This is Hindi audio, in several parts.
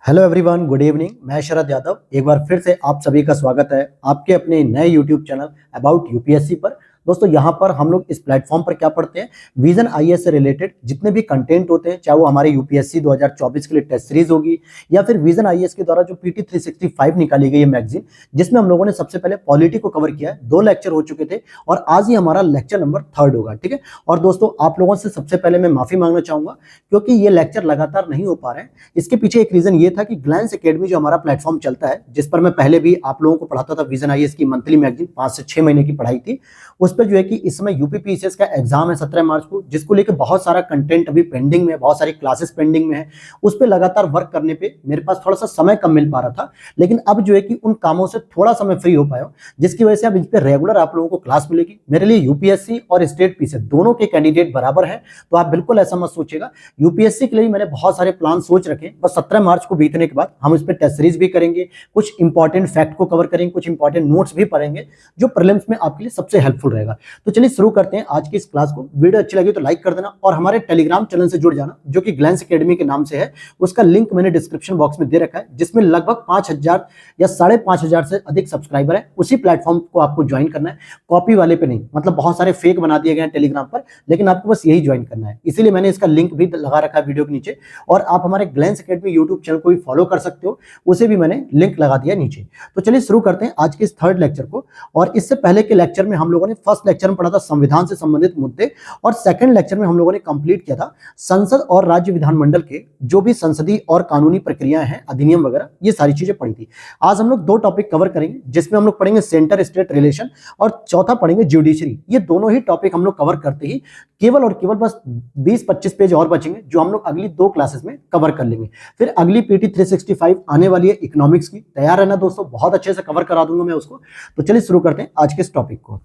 Hello everyone, good evening. मैं शरद यादव एक बार फिर से आप सभी का स्वागत है आपके अपने नए यूट्यूब चैनल अबाउट यूपीएससी पर। दोस्तों, यहाँ पर हम लोग इस प्लेटफॉर्म पर क्या पढ़ते हैं, विजन आईएएस से रिलेटेड जितने भी कंटेंट होते हैं, चाहे वो हमारे यूपीएससी 2024 के लिए टेस्ट सीरीज होगी या फिर विजन आईएएस के द्वारा जो पीटी 365 निकाली गई है मैगजीन, जिसमें हम लोगों ने सबसे पहले पॉलिटी को कवर किया है। 2 लेक्चर हो चुके थे और आज ही हमारा लेक्चर नंबर 3 होगा। ठीक है। और दोस्तों, आप लोगों से सबसे पहले मैं माफी मांगना चाहूंगा क्योंकि ये लेक्चर लगातार नहीं हो पा रहे हैं। इसके पीछे एक रीजन ये था कि ग्लैंस एकेडमी जो हमारा प्लेटफॉर्म चलता है, जिस पर मैं पहले भी आप लोगों को पढ़ाता था, विजन आईएएस की मंथली मैगजीन 5 से 6 महीने की पढ़ाई थी। उस पर जो है कि इस समय यूपीपीसीएस का एग्जाम है 17 मार्च को, जिसको लेकर बहुत सारा कंटेंट अभी पेंडिंग में है, बहुत सारी क्लासेस पेंडिंग में है। उस पर लगातार वर्क करने पे मेरे पास थोड़ा सा समय कम मिल पा रहा था, लेकिन अब जो है कि उन कामों से थोड़ा सा मैं फ्री हो पाया हूं, जिसकी वजह से अब इन पे रेगुलर आप लोगों को क्लास मिलेगी। मेरे लिए यूपीएससी और स्टेट पीसीएस दोनों के कैंडिडेट बराबर हैं, तो आप बिल्कुल ऐसा मत सोचिएगा। यूपीएससी के लिए मैंने बहुत सारे प्लान सोच रखे, बस 17 मार्च को बीतने के बाद हम इस पर टेस्ट सीरीज भी करेंगे, कुछ इंपॉर्टेंट फैक्ट को कवर करेंगे, कुछ इंपॉर्टेंट नोट्स भी पढ़ेंगे जो प्रीलिम्स में आपके लिए सबसे हेल्पफुल रहेगा। तो चलिए शुरू करते हैं आज की इस क्लास को। वीडियो अच्छी लगी तो लाइक कर देना और हमारे टेलीग्राम चैनल से जुड़ जाना, जो कि ग्लैंस एकेडमी के नाम से है। उसका लिंक मैंने डिस्क्रिप्शन बॉक्स में दे रखा है, जिसमें लगभग 5000 या 5500 से अधिक सब्सक्राइबर है। उसी प्लेटफॉर्म को आपको ज्वाइन करना है, कॉपी वाले पे नहीं। मतलब बहुत सारे फेक बना दिए गए हैं टेलीग्राम पर, लेकिन आपको बस यही ज्वाइन करना है। इसीलिए मैंने इसका लिंक भी लगा रखा है वीडियो के नीचे। और आप हमारे ग्लैंस एकेडमी यूट्यूब चैनल को भी फॉलो कर सकते हो, उसे भी मैंने लिंक लगा दिया नीचे। तो चलिए शुरू करते हैं आज के इस 3rd लेक्चर को। और इससे पहले के लेक्चर में हम लोगों ने फर्स्ट लेक्चर में पढ़ा था संविधान से संबंधित मुद्दे, और सेकंड लेक्चर में हम लोगों ने कंप्लीट किया था संसद और राज्य विधानमंडल के जो भी संसदीय और कानूनी प्रक्रियाएं हैं, अधिनियम वगैरह, ये सारी चीजें पढ़ी थी। आज हम लोग 2 टॉपिक कवर करेंगे, जिसमें हम लोग पढ़ेंगे सेंटर स्टेट रिलेशन और चौथा पढ़ेंगे जुडिशरी। ये दोनों ही टॉपिक हम लोग कवर करते ही केवल और केवल बस 20-25 पेज और बचेंगे, जो हम लोग अगली 2 क्लासेस में कवर कर लेंगे। फिर अगली पीटी 365 आने वाली है इकोनॉमिक्स की। तैयार रहना दोस्तों, बहुत अच्छे से कवर करा दूंगा मैं उसको। तो चलिए शुरू करते हैं आज के इस टॉपिक को।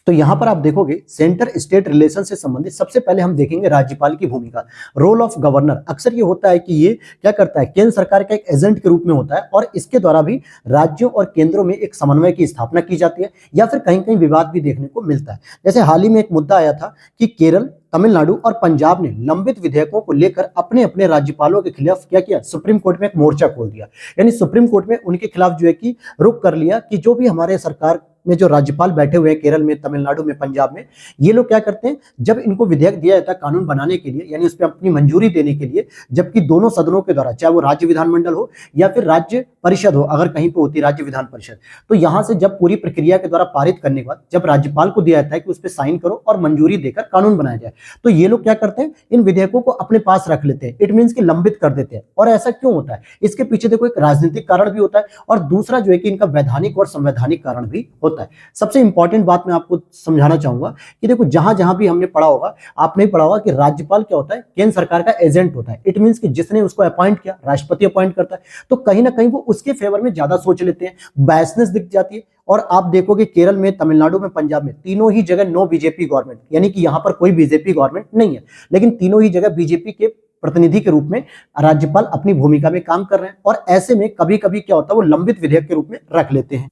तो यहां पर आप देखोगे सेंटर स्टेट रिलेशन से संबंधित सबसे पहले हम देखेंगे राज्यपाल की भूमिका, रोल ऑफ गवर्नर। अक्सर ये होता है कि ये क्या करता है, केंद्र सरकार का एक एजेंट के रूप में होता है, और इसके द्वारा भी राज्यों और केंद्रों में एक समन्वय की स्थापना की जाती है, या फिर कहीं कहीं विवाद भी देखने को मिलता है। जैसे हाल ही में एक मुद्दा आया था कि केरल, तमिलनाडु और पंजाब ने लंबित विधेयकों को लेकर अपने अपने राज्यपालों के खिलाफ क्या किया, सुप्रीम कोर्ट में एक मोर्चा खोल दिया। यानी सुप्रीम कोर्ट में उनके खिलाफ जो है कि रुख कर लिया कि जो भी हमारे सरकार में जो राज्यपाल बैठे हुए हैं, केरल में, तमिलनाडु में, पंजाब में, ये लोग क्या करते हैं, जब इनको विधेयक दिया जाता है कानून बनाने के लिए, यानी उस पर अपनी मंजूरी देने के लिए, जबकि दोनों सदनों के द्वारा, चाहे वो राज्य विधानमंडल हो या फिर राज्य परिषद हो, अगर कहीं पे होती राज्य विधान परिषद, तो यहां से जब पूरी प्रक्रिया के द्वारा पारित करने के बाद जब राज्यपाल को दिया जाता है कि उस पर साइन करो और मंजूरी देकर कानून बनाया जाए, तो ये लोग क्या करते हैं, इन विधेयकों को अपने पास रख लेते हैं। इट मींस कि लंबित कर देते हैं। और ऐसा क्यों होता है, इसके पीछे देखो एक राजनीतिक कारण भी होता है, और दूसरा जो है कि इनका वैधानिक और संवैधानिक कारण भी होता है। सबसे इंपॉर्टेंट बात मैं आपको समझाना चाहूंगा कि देखो, जहां जहां भी हमने पढ़ा होगा, आपने पढ़ा होगा कि राज्यपाल क्या होता है, केंद्र सरकार का एजेंट होता है। इट मींस कि जिसने उसको अपॉइंट किया, राष्ट्रपति अपॉइंट करता है, तो कहीं ना कहीं वो उसके फेवर में ज्यादा सोच लेते हैं, बायसनेस दिख जाती है। और आप देखोगे केरल में, तमिलनाडु में, पंजाब में, तीनों ही जगह नो बीजेपी गवर्नमेंट, यानी कि यहां पर कोई बीजेपी गवर्नमेंट नहीं है, लेकिन तीनों ही जगह बीजेपी के प्रतिनिधि के रूप में राज्यपाल अपनी भूमिका में काम कर रहे हैं। और ऐसे में कभी कभी क्या होता है, वो लंबित विधेयक के रूप में रख लेते हैं।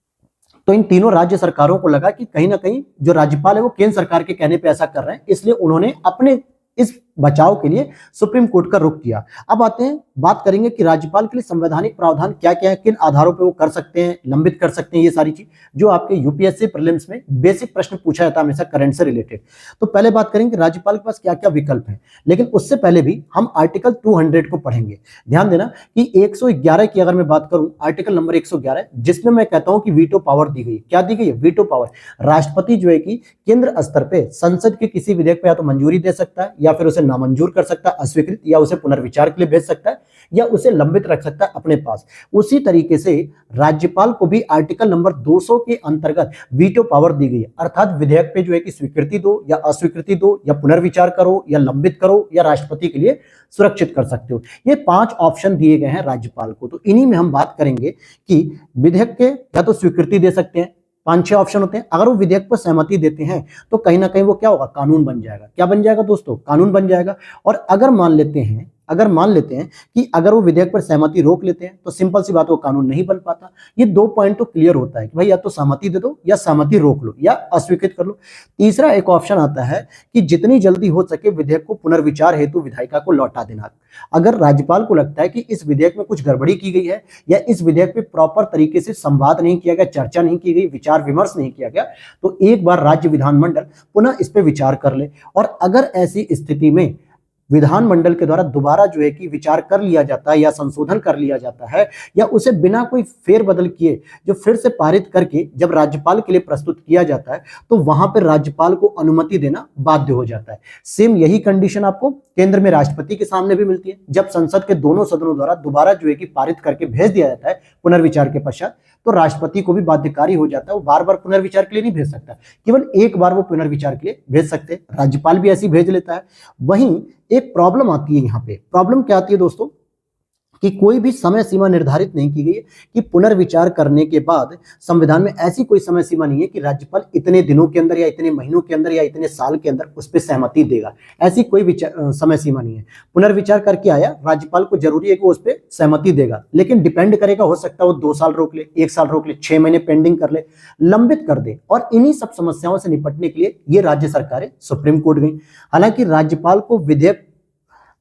तो इन तीनों राज्य सरकारों को लगा कि कहीं ना कहीं जो राज्यपाल है वो केंद्र सरकार के कहने पे ऐसा कर रहे हैं, इसलिए उन्होंने अपने इस बचाव के लिए सुप्रीम कोर्ट का रुख किया। अब आते हैं, बात करेंगे कि राज्यपाल के लिए संवैधानिक प्रावधान क्या क्या है, किन आधारों पे वो कर सकते हैं, लंबित कर सकते हैं, ये सारी चीज जो आपके यूपीएससी प्रीलिम्स में बेसिक प्रश्न पूछा जाता है हमेशा करंट से रिलेटेड। तो पहले बात करेंगे राज्यपाल के पास क्या क्या विकल्प है, लेकिन उससे पहले भी हम आर्टिकल 200 को पढ़ेंगे। ध्यान देना कि 111 की अगर मैं बात करूं, आर्टिकल नंबर 111, जिसमें मैं कहता हूं कि वीटो पावर दी गई है। क्या दी गई है? Veto power. राष्ट्रपति जो है कि केंद्र स्तर पर संसद के किसी विधेयक पर या तो मंजूरी दे सकता है, या फिर उसे नामंजूर कर सकता है, अस्वीकृत, या उसे पुनर्विचार के लिए भेज सकता है, या उसे लंबित रख सकता है अपने पास। उसी तरीके से राज्यपाल को भी आर्टिकल नंबर 200 के अंतर्गत वीटो पावर दी गई है, अर्थात विधेयक पे जो है कि स्वीकृति दो या अस्वीकृति दो, या पुनर्विचार करो, या लंबित करो, या राष्ट्रपति के लिए सुरक्षित कर सकते हो। ये 5 ऑप्शन दिए गए हैं राज्यपाल को। तो इन्हीं में हम बात करेंगे कि विधेयक के या तो स्वीकृति दे सकते हैं, 5-6 ऑप्शन होते हैं। अगर वो विधेयक पर सहमति देते हैं तो कहीं ना कहीं वो क्या होगा, कानून बन जाएगा। क्या बन जाएगा दोस्तों? कानून बन जाएगा। और अगर मान लेते हैं अगर मान लेते हैं कि अगर वो विधेयक पर सहमति रोक लेते हैं तो सिंपल सी बात, वो कानून नहीं बन पाता। ये 2 पॉइंट तो क्लियर होता है कि भाई या तो सहमति दे दो या सहमति रोक लो या अस्वीकृत कर लो। तीसरा एक ऑप्शन आता है कि जितनी जल्दी हो सके विधेयक को पुनर्विचार हेतु विधायिका को लौटा देना। अगर राज्यपाल को लगता है कि इस विधेयक में कुछ गड़बड़ी की गई है या इस विधेयक पे प्रॉपर तरीके से संवाद नहीं किया गया, चर्चा नहीं की गई, विचार विमर्श नहीं किया गया, तो एक बार राज्य विधानमंडल पुनः इस पे विचार कर ले। और अगर ऐसी स्थिति में विधानमंडल के द्वारा दोबारा जो है कि विचार कर लिया जाता है या संशोधन कर लिया जाता है या उसे बिना कोई फेरबदल किए जो फिर से पारित करके जब राज्यपाल के लिए प्रस्तुत किया जाता है तो वहां पर राज्यपाल को अनुमति देना बाध्य हो जाता है। सेम यही कंडीशन आपको केंद्र में राष्ट्रपति के सामने भी मिलती है। जब संसद के दोनों सदनों द्वारा दोबारा जो है कि पारित करके भेज दिया जाता है पुनर्विचार के पश्चात, तो राष्ट्रपति को भी बाध्यकारी हो जाता है। वो बार बार पुनर्विचार के लिए नहीं भेज सकता, केवल एक बार वो पुनर्विचार के लिए भेज सकते हैं। राज्यपाल भी ऐसी भेज लेता है। वहीं एक प्रॉब्लम आती है, यहाँ पे प्रॉब्लम क्या आती है दोस्तों कि कोई भी समय सीमा निर्धारित नहीं की गई है कि पुनर्विचार करने के बाद संविधान में ऐसी कोई समय सीमा नहीं है कि राज्यपाल इतने दिनों के अंदर या इतने महीनों के अंदर या इतने साल के अंदर उस पर सहमति देगा। ऐसी कोई समय सीमा नहीं है। पुनर्विचार करके आया, राज्यपाल को जरूरी है कि वो उस पर सहमति देगा, लेकिन डिपेंड करेगा, हो सकता है वो 2 साल रोक ले, 1 साल रोक ले, 6 महीने पेंडिंग कर ले, लंबित कर दे। और इन्हीं सब समस्याओं से निपटने के लिए ये राज्य सरकारें सुप्रीम कोर्ट गई। हालांकि राज्यपाल को विधेयक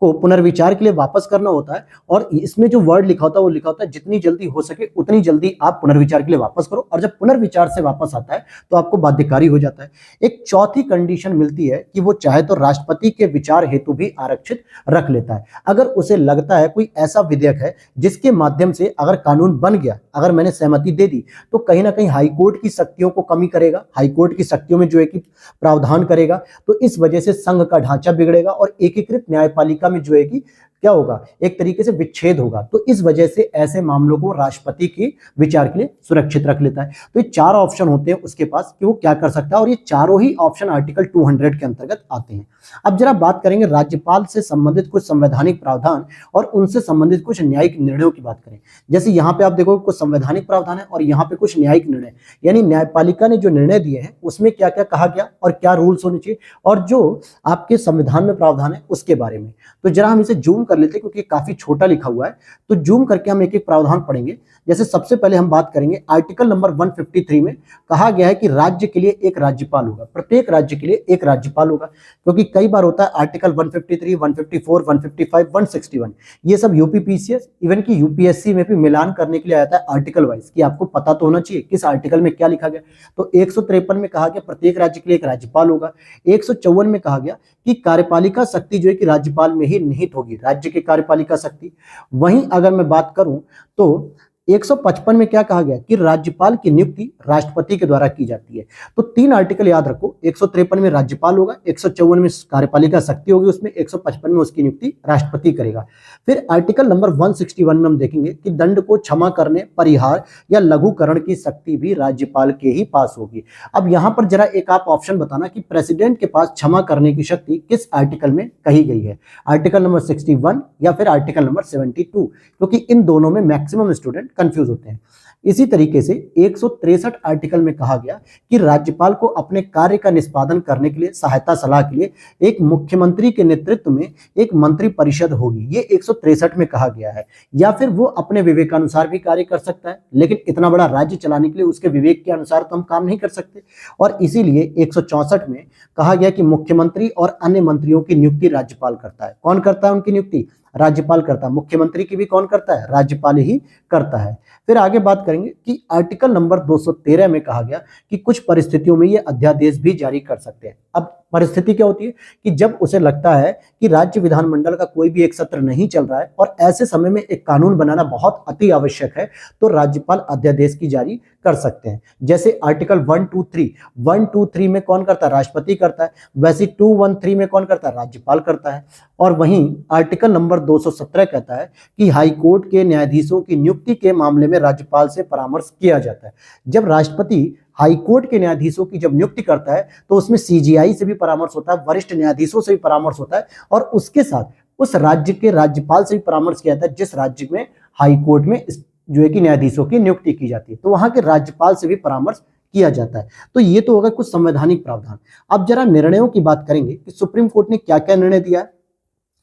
को पुनर्विचार के लिए वापस करना होता है और इसमें जो वर्ड लिखा होता है वो लिखा होता है जितनी जल्दी हो सके उतनी जल्दी आप पुनर्विचार के लिए वापस करो। और जब पुनर्विचार से वापस आता है तो आपको बाध्यकारी हो जाता है। एक चौथी कंडीशन मिलती है कि वो चाहे तो राष्ट्रपति के विचार हेतु भी आरक्षित रख लेता है। अगर उसे लगता है कोई ऐसा विधेयक है जिसके माध्यम से अगर कानून बन गया, अगर मैंने सहमति दे दी, तो कहीं ना कहीं हाईकोर्ट की शक्तियों को कमी करेगा, हाईकोर्ट की शक्तियों में जो है कि प्रावधान करेगा, तो इस वजह से संघ का ढांचा बिगड़ेगा और एकीकृत न्यायपालिका में जो है कि क्या होगा, एक तरीके से विच्छेद होगा। तो इस वजह से ऐसे मामलों को राष्ट्रपति की विचार के लिए सुरक्षित रख लेता है। तो ये 4 ऑप्शन होते हैं उसके पास कि वो क्या कर सकता है और ये चारों ही ऑप्शन आर्टिकल 200 के अंतर्गत आते हैं। अब जरा बात करेंगे राज्यपाल से संबंधित कुछ संवैधानिक प्रावधान और उनसे संबंधित कुछ न्यायिक निर्णयों की बात करें। जैसे यहाँ पे आप देखो कुछ संवैधानिक प्रावधान है और यहाँ पे कुछ न्यायिक निर्णय, यानी न्यायपालिका ने जो निर्णय दिए हैं उसमें क्या क्या कहा गया और क्या रूल्स होने चाहिए और जो आपके संविधान में प्रावधान है उसके बारे में। तो जरा हम इसे जूम कर लेते हैं क्योंकि काफी छोटा लिखा हुआ है, तो जूम करके हम एक एक प्रावधान पढ़ेंगे। जैसे सबसे पहले हम बात करेंगे आर्टिकल नंबर 153 में कहा गया है कि राज्य के लिए एक राज्यपाल होगा, प्रत्येक राज्य के लिए एक राज्यपाल होगा। क्योंकि कई बार होता है आर्टिकल 153, 154, 155, 161 ये सब यूपीपीसीएस इवन की यूपीएससी में भी मिलान करने के लिए आता है आर्टिकल वाइज कि आपको पता तो होना चाहिए किस आर्टिकल में क्या लिखा गया। तो 153 में कहा गया प्रत्येक राज्य के लिए एक राज्यपाल होगा। 154 में कहा गया कि कार्यपालिका शक्ति जो है कि राज्यपाल में ही निहित होगी, राज्य की कार्यपालिका शक्ति। वहीं अगर मैं बात करूं तो 155 में क्या कहा गया कि राज्यपाल की नियुक्ति राष्ट्रपति के द्वारा की जाती है। तो 3 आर्टिकल याद रखो, 153 में राज्यपाल होगा, 154 में कार्यपालिका शक्ति होगी उसमें, 155 में उसकी नियुक्ति राष्ट्रपति करेगा। फिर आर्टिकल नंबर 161 में हम देखेंगे कि दंड को क्षमा करने, परिहार या लघुकरण की शक्ति भी राज्यपाल के ही पास होगी। अब यहां पर जरा एक आप ऑप्शन बताना कि प्रेसिडेंट के पास क्षमा करने की शक्ति किस आर्टिकल में कही गई है, आर्टिकल नंबर 61 या फिर आर्टिकल नंबर 72, क्योंकि इन दोनों में मैक्सिमम स्टूडेंट कंफ्यूज होते हैं। इसी तरीके से 163 आर्टिकल में कहा गया कि राज्यपाल को अपने कार्य का निष्पादन करने के लिए सहायता सलाह के लिए एक मुख्यमंत्री के नेतृत्व में एक मंत्री परिषद होगी, ये 163 में कहा गया है। या फिर वो अपने विवेकानुसार भी कार्य कर सकता है, लेकिन इतना बड़ा राज्य चलाने के लिए उसके विवेक के अनुसार तो हम काम नहीं कर सकते। और इसीलिए 164 में कहा गया कि मुख्यमंत्री और अन्य मंत्रियों की नियुक्ति राज्यपाल करता है। कौन करता है उनकी नियुक्ति? राज्यपाल करता है। मुख्यमंत्री की भी कौन करता है? राज्यपाल ही करता है। फिर आगे बात करेंगे कि आर्टिकल नंबर 213 में कहा गया कि कुछ परिस्थितियों में ये अध्यादेश भी जारी कर सकते हैं। अब परिस्थिति क्या होती है कि जब उसे लगता है कि राज्य विधानमंडल का कोई भी एक सत्र नहीं चल रहा है और ऐसे समय में एक कानून बनाना बहुत अति आवश्यक है, तो राज्यपाल अध्यादेश की जारी कर सकते हैं। जैसे आर्टिकल 123 में कौन करता है? राष्ट्रपति करता है। वैसे 213 में कौन करता है? राज्यपाल करता है। और वहीं आर्टिकल नंबर 217 कहता है कि हाईकोर्ट के न्यायाधीशों की नियुक्ति के मामले में राज्यपाल से परामर्श किया जाता है। जब राष्ट्रपति हाईकोर्ट के न्यायाधीशों की जब नियुक्ति करता है तो उसमें सीजीआई से भी परामर्श होता है, वरिष्ठ न्यायाधीशों से भी परामर्श होता है और उसके साथ उस राज्य के राज्यपाल से भी परामर्श किया जाता है जिस राज्य में हाईकोर्ट में जो है कि न्यायाधीशों की नियुक्ति की जाती है, तो वहां के राज्यपाल से भी परामर्श किया जाता है। तो ये तो होगा कुछ संवैधानिक प्रावधान। अब जरा निर्णयों की बात करेंगे कि सुप्रीम कोर्ट ने क्या क्या निर्णय दिया है।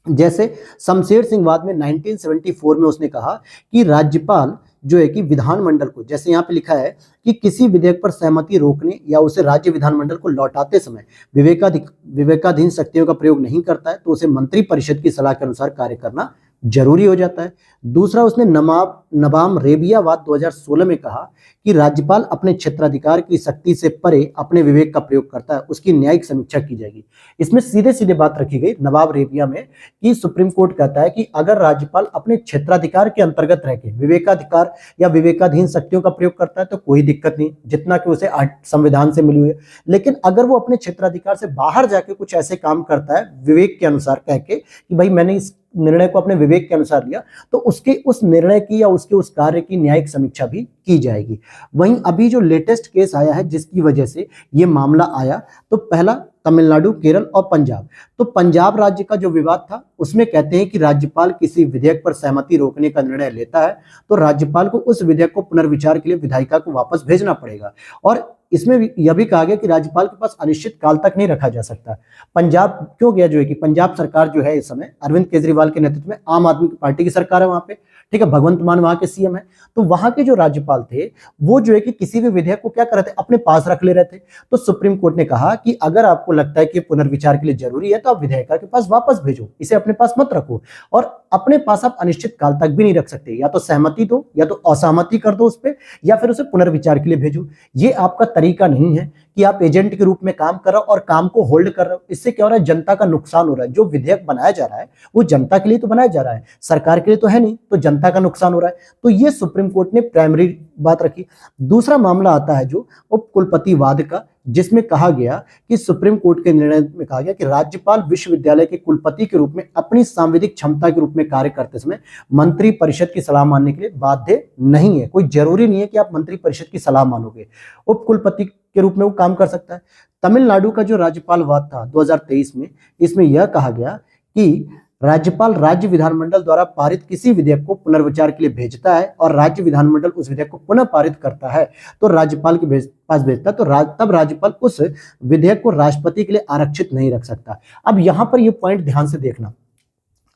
जैसे शमशेर सिंह बाद में 1974 में उसने कहा कि राज्यपाल जो है कि विधानमंडल को, जैसे यहाँ पे लिखा है कि किसी विधेयक पर सहमति रोकने या उसे राज्य विधानमंडल को लौटाते समय विवेकाधीन शक्तियों का प्रयोग नहीं करता है तो उसे मंत्रिपरिषद की सलाह के अनुसार कार्य करना जरूरी हो जाता है। दूसरा, उसने नबाम रेबियावाद 2016 में कहा कि राज्यपाल अपने क्षेत्राधिकार की शक्ति से परे अपने विवेक का प्रयोग करता है, उसकी न्यायिक समीक्षा की जाएगी। इसमें सीधे सीधे बात रखी गई नवाब रेबिया में कि सुप्रीम कोर्ट कहता है कि अगर राज्यपाल अपने क्षेत्राधिकार के अंतर्गत रह के विवेकाधिकार या विवेकाधीन शक्तियों का प्रयोग करता है तो कोई दिक्कत नहीं, जितना कि उसे संविधान से मिली हुई है। लेकिन अगर वो अपने क्षेत्राधिकार से बाहर जाके कुछ ऐसे काम करता है विवेक के अनुसार कह के कि भाई मैंने इस निर्णय को अपने विवेक के अनुसार लिया, तो उसके उस निर्णय की या उसके उस कार्य की न्यायिक समीक्षा भी की जाएगी। वहीं अभी जो लेटेस्ट केस आया है जिसकी वजह से ये मामला आया, तो पहला तमिलनाडु, केरल और पंजाब। तो पंजाब राज्य का जो विवाद था उसमें कहते हैं कि राज्यपाल किसी विधेयक पर सहमति रोकने का निर्णय लेता है तो राज्यपाल को उस विधेयक को पुनर्विचार के लिए विधायिका को वापस भेजना पड़ेगा। और इसमें यह भी कहा गया कि राज्यपाल के पास अनिश्चित काल तक नहीं रखा जा सकता। पंजाब क्यों गया, जो है कि पंजाब सरकार जो है इस समय अरविंद केजरीवाल के नेतृत्व में आम आदमी पार्टी की सरकार है वहां पे, ठीक है, भगवंत मान वहां के सीएम है। तो वहां के जो राज्यपाल थे वो जो है कि किसी भी विधेयक को क्या कर रहे थे, अपने पास रख ले रहे थे। तो सुप्रीम कोर्ट ने कहा कि अगर आपको लगता है कि पुनर्विचार के लिए जरूरी है तो आप विधेयिका के पास वापस भेजो, इसे अपने पास मत रखो। और अपने पास आप अनिश्चित काल तक भी नहीं रख सकते, या तो सहमति दो या तो असहमति कर दो उस पर, या फिर उसे पुनर्विचार के लिए भेजो। ये आपका तरीका नहीं है कि आप एजेंट के रूप में काम कर रहे हो और काम को होल्ड कर रहे हो। इससे क्या हो रहा है, जनता का नुकसान हो रहा है। जो विधेयक बनाया जा रहा है वो जनता के लिए तो बनाया जा रहा है, सरकार के लिए तो है नहीं, तो जनता का नुकसान हो रहा है। तो ये सुप्रीम कोर्ट ने प्राइमरी बात रखी। दूसरा मामला आता है जो उपकुलपतिवाद का, जिसमें कहा गया कि सुप्रीम कोर्ट के निर्णय में कहा गया कि राज्यपाल विश्वविद्यालय के कुलपति के रूप में अपनी सांविधिक क्षमता के रूप में कार्य करते समय मंत्री परिषद की सलाह मानने के लिए बाध्य नहीं है। कोई जरूरी नहीं है कि आप मंत्री परिषद की सलाह मानोगे, उपकुलपति के रूप में वो काम कर सकता है। तमिलनाडु का जो राज्यपाल वाद था 2023 में, इसमें यह कहा गया कि राज्यपाल राज्य विधानमंडल द्वारा पारित किसी विधेयक को पुनर्विचार के लिए भेजता है और राज्य विधानमंडल उस विधेयक को पुनः पारित करता है तो राज्यपाल के पास भेजता है, तो तब राज्यपाल उस विधेयक को राष्ट्रपति के लिए आरक्षित नहीं रख सकता। अब यहां पर यह पॉइंट ध्यान से देखना,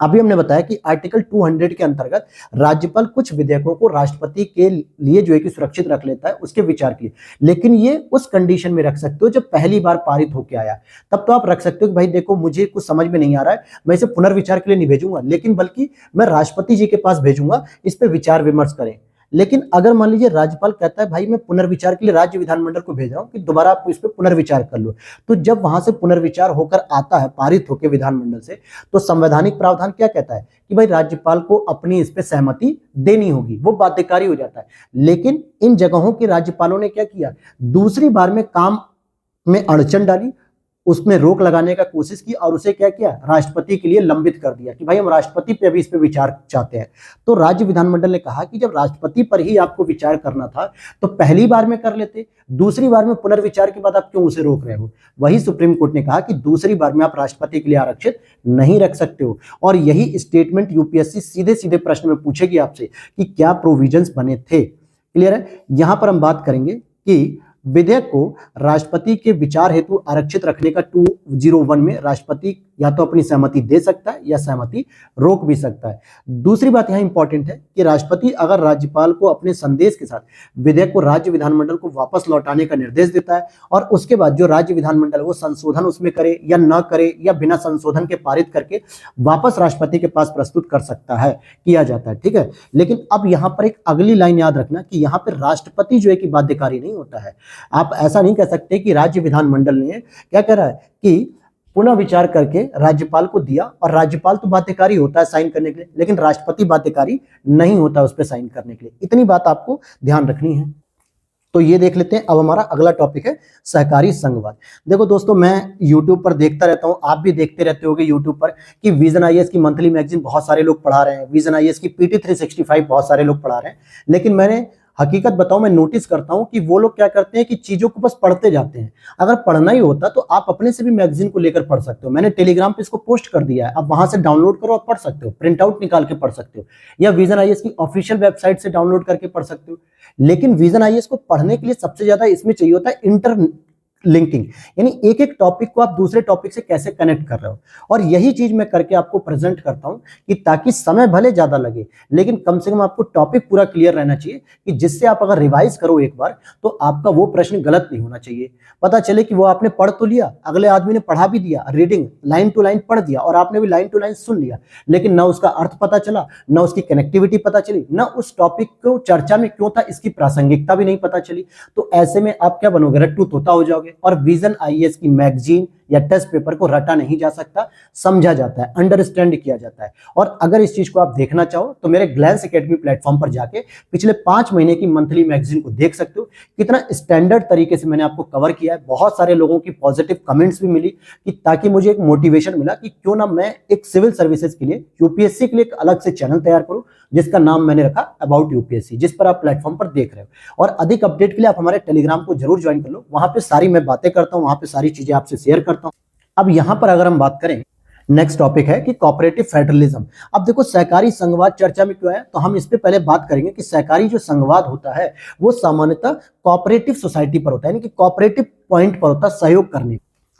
अभी हमने बताया कि आर्टिकल 200 के अंतर्गत राज्यपाल कुछ विधेयकों को राष्ट्रपति के लिए जो है कि सुरक्षित रख लेता है उसके विचार के लिए, लेकिन ये उस कंडीशन में रख सकते हो जब पहली बार पारित होके आया, तब तो आप रख सकते हो कि भाई देखो मुझे कुछ समझ में नहीं आ रहा है, मैं इसे पुनर्विचार के लिए नहीं भेजूंगा, लेकिन बल्कि मैं राष्ट्रपति जी के पास भेजूंगा, इस पर विचार विमर्श करें। लेकिन अगर मान लीजिए राज्यपाल कहता है भाई मैं पुनर्विचार के लिए राज्य विधानमंडल को भेज रहा हूं कि दोबारा आप इस पर पुनर्विचार कर लो, तो जब वहां से पुनर्विचार होकर आता है पारित होकर विधानमंडल से, तो संवैधानिक प्रावधान क्या कहता है कि भाई राज्यपाल को अपनी इस पे सहमति देनी होगी, वो बाध्यकारी हो जाता है। लेकिन इन जगहों के राज्यपालों ने क्या किया, दूसरी बार में काम में अड़चन डाली, उसमें रोक लगाने का कोशिश की और उसे क्या किया, राष्ट्रपति के लिए लंबित कर दिया कि भाई हम राष्ट्रपति पे अभी इस पे विचार चाहते हैं। तो राज्य विधानमंडल ने कहा कि जब राष्ट्रपति पर ही आपको विचार करना था तो पहली बार में कर लेते, दूसरी बार में पुनर्विचार के बाद आप क्यों उसे रोक रहे हो। वही सुप्रीम कोर्ट ने कहा कि दूसरी बार में आप राष्ट्रपति के लिए आरक्षित नहीं रख सकते हो। और यही स्टेटमेंट यूपीएससी सीधे सीधे प्रश्न में पूछेगी आपसे कि क्या प्रोविजंस बने थे। क्लियर है। यहां पर हम बात करेंगे कि विधेयक को राष्ट्रपति के विचार हेतु आरक्षित रखने का 201 में राष्ट्रपति या तो अपनी सहमति दे सकता है या सहमति रोक भी सकता है। दूसरी बात यहां इंपॉर्टेंट है कि राष्ट्रपति अगर राज्यपाल को अपने संदेश के साथ विधेयक को राज्य विधानमंडल को वापस लौटाने का निर्देश देता है और उसके बाद जो राज्य विधानमंडल वो संशोधन उसमें करे या न करे या बिना संशोधन के पारित करके वापस राष्ट्रपति के पास प्रस्तुत कर सकता है, किया जाता है, ठीक है। लेकिन अब यहां पर एक अगली लाइन याद रखना कि यहां पर राष्ट्रपति जो है कि बाध्यकारी नहीं होता है। आप ऐसा नहीं कह सकते कि राज्य विधानमंडल ने क्या कह रहा है कि पुनः विचार करके राज्यपाल को दिया और राज्यपाल तो बाध्यकारी होता है साइन करने के लिए, लेकिन राष्ट्रपति बाध्यकारी नहीं होता उस पर साइन करने के लिए। इतनी बात आपको ध्यान रखनी है। तो ये देख लेते हैं। अब हमारा अगला टॉपिक है सहकारी संघवाद। देखो दोस्तों, मैं YouTube पर देखता रहता हूँ, आप भी देखते रहते होगे YouTube पर कि विजन आईएएस की मंथली मैगजीन बहुत सारे लोग पढ़ा रहे हैं, विजन आईएएस की PT 365 बहुत सारे लोग पढ़ा रहे हैं। लेकिन मैंने हकीकत बताऊं, मैं नोटिस करता हूं कि वो लोग क्या करते हैं कि चीजों को बस पढ़ते जाते हैं। अगर पढ़ना ही होता तो आप अपने से भी मैगजीन को लेकर पढ़ सकते हो। मैंने टेलीग्राम पे इसको पोस्ट कर दिया है, आप वहां से डाउनलोड करो और पढ़ सकते हो, प्रिंट आउट निकाल के पढ़ सकते हो, या विजन आईएएस की ऑफिशियल वेबसाइट से डाउनलोड करके पढ़ सकते हो। लेकिन विजन आईएएस को पढ़ने के लिए सबसे ज्यादा इसमें चाहिए होता है लिंकिंग, यानी एक एक टॉपिक को आप दूसरे टॉपिक से कैसे कनेक्ट कर रहे हो। और यही चीज मैं करके आपको प्रेजेंट करता हूं कि ताकि समय भले ज्यादा लगे लेकिन कम से कम आपको टॉपिक पूरा क्लियर रहना चाहिए, कि जिससे आप अगर रिवाइज करो एक बार तो आपका वो प्रश्न गलत नहीं होना चाहिए। पता चले कि वो आपने पढ़ तो लिया, अगले आदमी ने पढ़ा भी दिया, रीडिंग लाइन टू लाइन पढ़ दिया और आपने भी लाइन टू लाइन सुन लिया, लेकिन ना उसका अर्थ पता चला, ना उसकी कनेक्टिविटी पता चली, ना उस टॉपिक को चर्चा में क्यों था इसकी प्रासंगिकता भी नहीं पता चली। तो ऐसे में आप क्या बनोगे, रट्टू तोता हो जाओगे। और विजन आईएएस की मैगजीन या टेस्ट पेपर को रटा नहीं जा सकता, समझा जाता है, अंडरस्टैंड किया जाता है। और अगर इस चीज को आप देखना चाहो तो मेरे ग्लैंस एकेडमी प्लेटफॉर्म पर जाके पिछले 5 महीने की मंथली मैगजीन को देख सकते हो। कितना स्टैंडर्ड तरीके से मैंने आपको कवर किया है। बहुत सारे लोगों की पॉजिटिव कमेंट्स भी मिली कि ताकि मुझे एक मोटिवेशन मिला कि क्यों ना मैं एक सिविल सर्विसेज के लिए, यूपीएससी के लिए एक अलग से चैनल तैयार करूं, जिसका नाम मैंने रखा अबाउट यूपीएससी, जिस पर आप प्लेटफॉर्म पर देख रहे हो। और अधिक अपडेट के लिए आप हमारे टेलीग्राम को जरूर ज्वाइन कर लो, वहां पे सारी मैं बातें करता हूं, वहां पे सारी चीजें आपसे शेयर करता हूं। अब यहां पर अगर हम बात करें, नेक्स्ट टॉपिक है कि कोऑपरेटिव फेडरलिज्म। अब देखो सहकारी संघवाद चर्चा में क्यों है, तो हम इस पे पहले बात करेंगे कि सहकारी जो संघवाद होता है वो सामान्यतः कोऑपरेटिव सोसाइटी पर होता है, यानी कि कोऑपरेटिव पॉइंट पर होता है, सहयोग करने।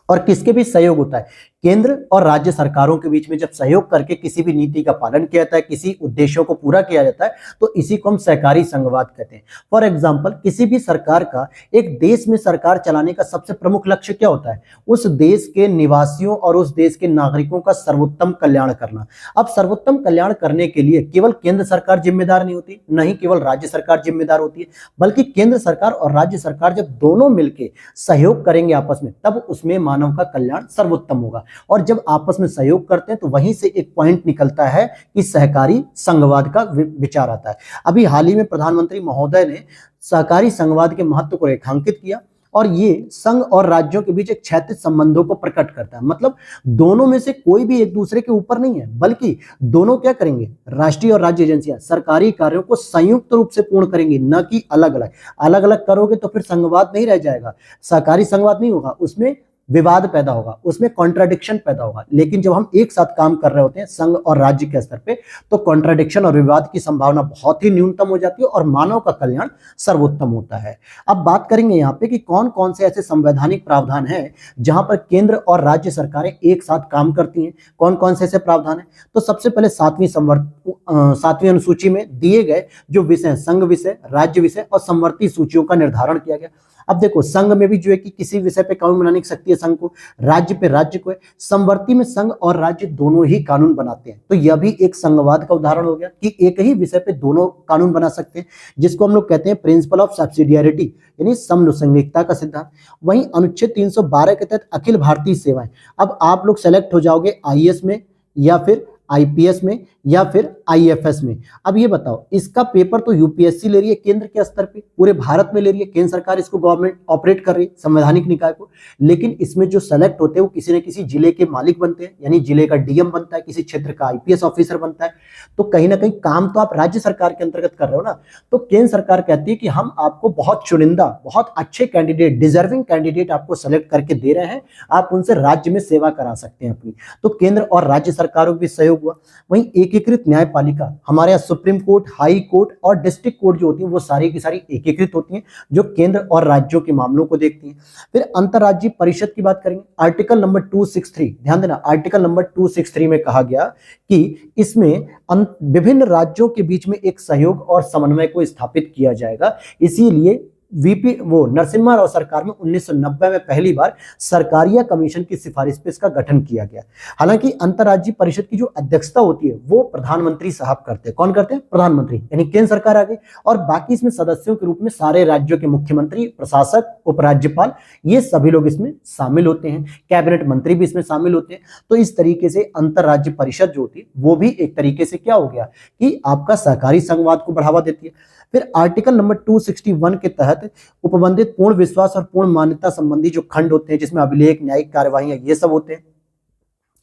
और किसके बीच सहयोग होता है, केंद्र और राज्य सरकारों के बीच में जब सहयोग करके किसी भी नीति का पालन किया जाता है, किसी उद्देश्यों को पूरा किया जाता है, तो इसी को हम सहकारी संघवाद कहते हैं। फॉर एग्जांपल, किसी भी सरकार का एक देश में सरकार चलाने का सबसे प्रमुख लक्ष्य क्या होता है, उस देश के निवासियों और उस देश के नागरिकों का सर्वोत्तम कल्याण करना। अब सर्वोत्तम कल्याण करने के लिए केवल केंद्र सरकार जिम्मेदार नहीं होती, नहीं केवल राज्य सरकार जिम्मेदार होती है, बल्कि केंद्र सरकार और राज्य सरकार जब दोनों मिलकर सहयोग करेंगे आपस में, तब उसमें मानव का कल्याण सर्वोत्तम होगा। और जब आपस में सहयोग करते हैं तो वहीं से एक पॉइंट निकलता है कि सहकारी संघवाद का विचार आता है। अभी हाल ही में प्रधानमंत्री महोदय ने सहकारी संघवाद के महत्व को रेखांकित किया, और ये संघ और राज्यों के बीच एक क्षैतिज संबंधों को प्रकट करता है। मतलब दोनों में से कोई भी एक दूसरे के ऊपर नहीं है, बल्कि दोनों क्या करेंगे, राष्ट्रीय और राज्य एजेंसियां सरकारी कार्यों को संयुक्त रूप से पूर्ण करेंगी, न कि अलग अलग। अलग अलग करोगे तो फिर संघवाद नहीं रह जाएगा, सहकारी संघवाद नहीं होगा, उसमें विवाद पैदा होगा, उसमें कॉन्ट्राडिक्शन पैदा होगा। लेकिन जब हम एक साथ काम कर रहे होते हैं संघ और राज्य के स्तर पे, तो कॉन्ट्राडिक्शन और विवाद की संभावना बहुत ही न्यूनतम हो जाती है और मानव का कल्याण सर्वोत्तम होता है। अब बात करेंगे यहाँ पे कि कौन कौन से ऐसे संवैधानिक प्रावधान हैं जहां पर केंद्र और राज्य सरकारें एक साथ काम करती हैं। कौन कौन से ऐसे प्रावधान है, तो सबसे पहले 7वीं अनुसूची में दिए गए जो विषय, संघ विषय, राज्य विषय और समवर्ती सूचियों का निर्धारण किया गया। अब देखो, संघ में भी जो है कि किसी विषय पे कानून बनाने की शक्ति है संघ को, राज्य पे राज्य को है, समवर्ती में संघ और राज्य दोनों ही कानून बनाते हैं। तो यह भी एक संघवाद का उदाहरण हो गया कि एक ही विषय पे दोनों कानून बना सकते हैं, जिसको हम लोग कहते हैं प्रिंसिपल ऑफ सब्सिडियरिटी, यानी समनुसंगिकता का सिद्धांत। वहीं अनुच्छेद 312 के तहत अखिल भारतीय सेवाएं। अब आप लोग सेलेक्ट हो जाओगे आईएएस में या फिर आईपीएस में या फिर आईएफएस में। अब ये बताओ, इसका पेपर तो यूपीएससी ले रही है केंद्र के स्तर पे, पूरे भारत में ले रही है, केंद्र सरकार इसको गवर्नमेंट ऑपरेट कर रही है, संवैधानिक निकाय को। लेकिन इसमें जो सेलेक्ट होते हैं वो किसी न किसी जिले के मालिक बनते हैं, यानी जिले का डीएम बनता है, किसी क्षेत्र का आईपीएस ऑफिसर बनता है। तो कहीं ना कहीं काम तो आप राज्य सरकार के अंतर्गत कर रहे हो ना। तो केंद्र सरकार कहती है कि हम आपको बहुत चुनिंदा, बहुत अच्छे कैंडिडेट, डिजर्विंग कैंडिडेट आपको सेलेक्ट करके दे रहे हैं, आप उनसे राज्य में सेवा करा सकते हैं अपनी। तो केंद्र और राज्य सरकारों के भी सहयोग हुआ। वहीं एकीकृत न्यायपालिका, हमारे यहाँ सुप्रीम कोर्ट, हाई कोर्ट और डिस्ट्रिक्ट कोर्ट जो होती है वो सारी की सारी एकीकृत होती हैं, जो केंद्र और राज्यों के मामलों को देखती हैं। फिर अंतर्राज्यीय परिषद की बात करेंगे, आर्टिकल नंबर 263, ध्यान देना, आर्टिकल नंबर 263 में कहा गया कि इसमें विभिन्न राज्यों के बीच में एक सहयोग और समन्वय को स्थापित किया जाएगा। इसीलिए नरसिम्हा राव सरकार में 1990 में पहली बार सरकारिया कमीशन की सिफारिश पे इसका गठन किया गया। हालांकि अंतर्राज्यीय परिषद की जो अध्यक्षता होती है वो प्रधानमंत्री साहब करते हैं। कौन करते हैं? प्रधानमंत्री, यानी केंद्र सरकार आ गई। और बाकी इसमें सदस्यों के रूप में सारे राज्यों के मुख्यमंत्री, प्रशासक, उपराज्यपाल, ये सभी लोग इसमें शामिल होते हैं। कैबिनेट मंत्री भी इसमें शामिल होते हैं। तो इस तरीके से अंतर्राज्यीय परिषद जो होती है वो भी एक तरीके से क्या हो गया कि आपका सहकारी संघवाद को बढ़ावा देती है। फिर आर्टिकल नंबर 261 के तहत उपबंधित पूर्ण विश्वास और पूर्ण मान्यता संबंधी जो खंड होते हैं, जिसमें अभिलेख, न्यायिक कार्यवाही ये सब होते हैं,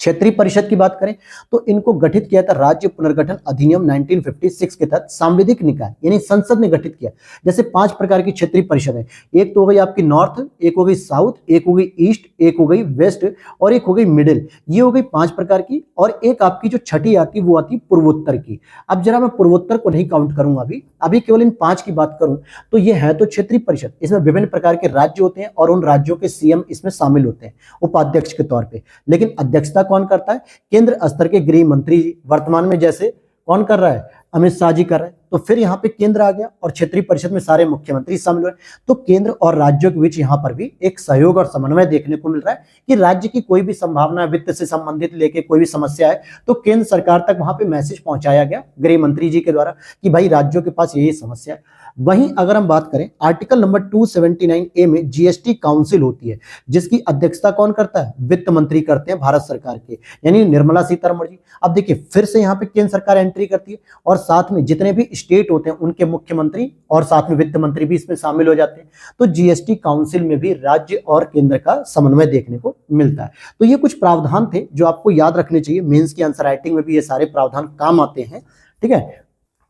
क्षेत्रीय परिषद की बात करें तो इनको गठित किया था राज्य पुनर्गठन अधिनियम 1956 के तहत सांविधिक निकाय यानी संसद ने गठित किया। जैसे 5 प्रकार की क्षेत्रीय परिषद है, एक तो हो गई आपकी नॉर्थ, एक हो गई साउथ, एक हो गई ईस्ट, एक हो गई वेस्ट और एक हो गई मिडिल। ये हो गई 5 प्रकार की। और एक आपकी जो छठी आती वो आती पूर्वोत्तर की। अब जरा मैं पूर्वोत्तर को नहीं काउंट करूंगा, अभी केवल इन 5 की बात करूं तो ये है तो क्षेत्रीय परिषद। इसमें विभिन्न प्रकार के राज्य होते हैं और उन राज्यों के सीएम इसमें शामिल होते हैं उपाध्यक्ष के तौर पे। लेकिन अध्यक्षता कौन करता है? केंद्र स्तर के गृह मंत्री जी। वर्तमान में जैसे कौन कर रहा है? अमित शाह जी कर रहे हैं। तो फिर यहाँ पे केंद्र आ गया और क्षेत्रीय परिषद में सारे मुख्यमंत्री शामिल हुए। तो केंद्र और राज्यों के बीच यहाँ पर भी एक सहयोग और समन्वय देखने को मिल रहा है कि राज्य की कोई भी संभावना, वित्त से संबंधित लेके कोई भी समस्या है तो केंद्र सरकार तक वहां पे मैसेज पहुंचाया गया गृह मंत्री जी के द्वारा कि भाई राज्यों के पास यही समस्या है। वहीं अगर हम बात करें आर्टिकल नंबर 279A में जीएसटी काउंसिल होती है, जिसकी अध्यक्षता कौन करता है? वित्त मंत्री करते हैं भारत सरकार के, यानी निर्मला सीतारमण जी। अब देखिए फिर से यहाँ पे केंद्र सरकार एंट्री करती है और साथ में जितने भी स्टेट होते हैं उनके मुख्यमंत्री और साथ में वित्त मंत्री भी इसमें शामिल हो जाते हैं। तो जीएसटी काउंसिल में भी राज्य और केंद्र का समन्वय देखने को मिलता है। तो ये कुछ प्रावधान थे जो आपको याद रखने चाहिए। मेंस की आंसर राइटिंग में भी ये सारे प्रावधान काम आते हैं, ठीक है,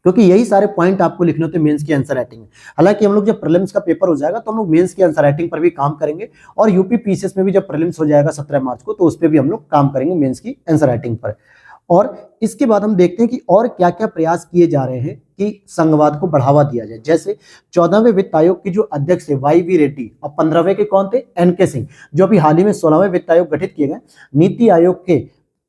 क्योंकि यही सारे पॉइंट आपको लिखने होते हैं मेंस की आंसर राइटिंग में। हालांकि हम लोग जब प्रीलिम्स का पेपर हो जाएगा तो हम लोग मेंस की आंसर राइटिंग पर भी काम करेंगे और यूपी पीसीएस में भी जब प्रीलिम्स हो जाएगा 17 मार्च को तो उस पर भी हम लोग काम करेंगे मेंस की आंसर राइटिंग पर। और इसके बाद हम देखते हैं कि और क्या क्या प्रयास किए जा रहे हैं कि संघवाद को बढ़ावा दिया जाए। जैसे 14वें वित्त आयोग की जो अध्यक्ष है YV रेड्डी और 15वें के कौन थे? NK सिंह, जो अभी हाल ही में 16वें वित्त आयोग गठित किए गए। नीति आयोग के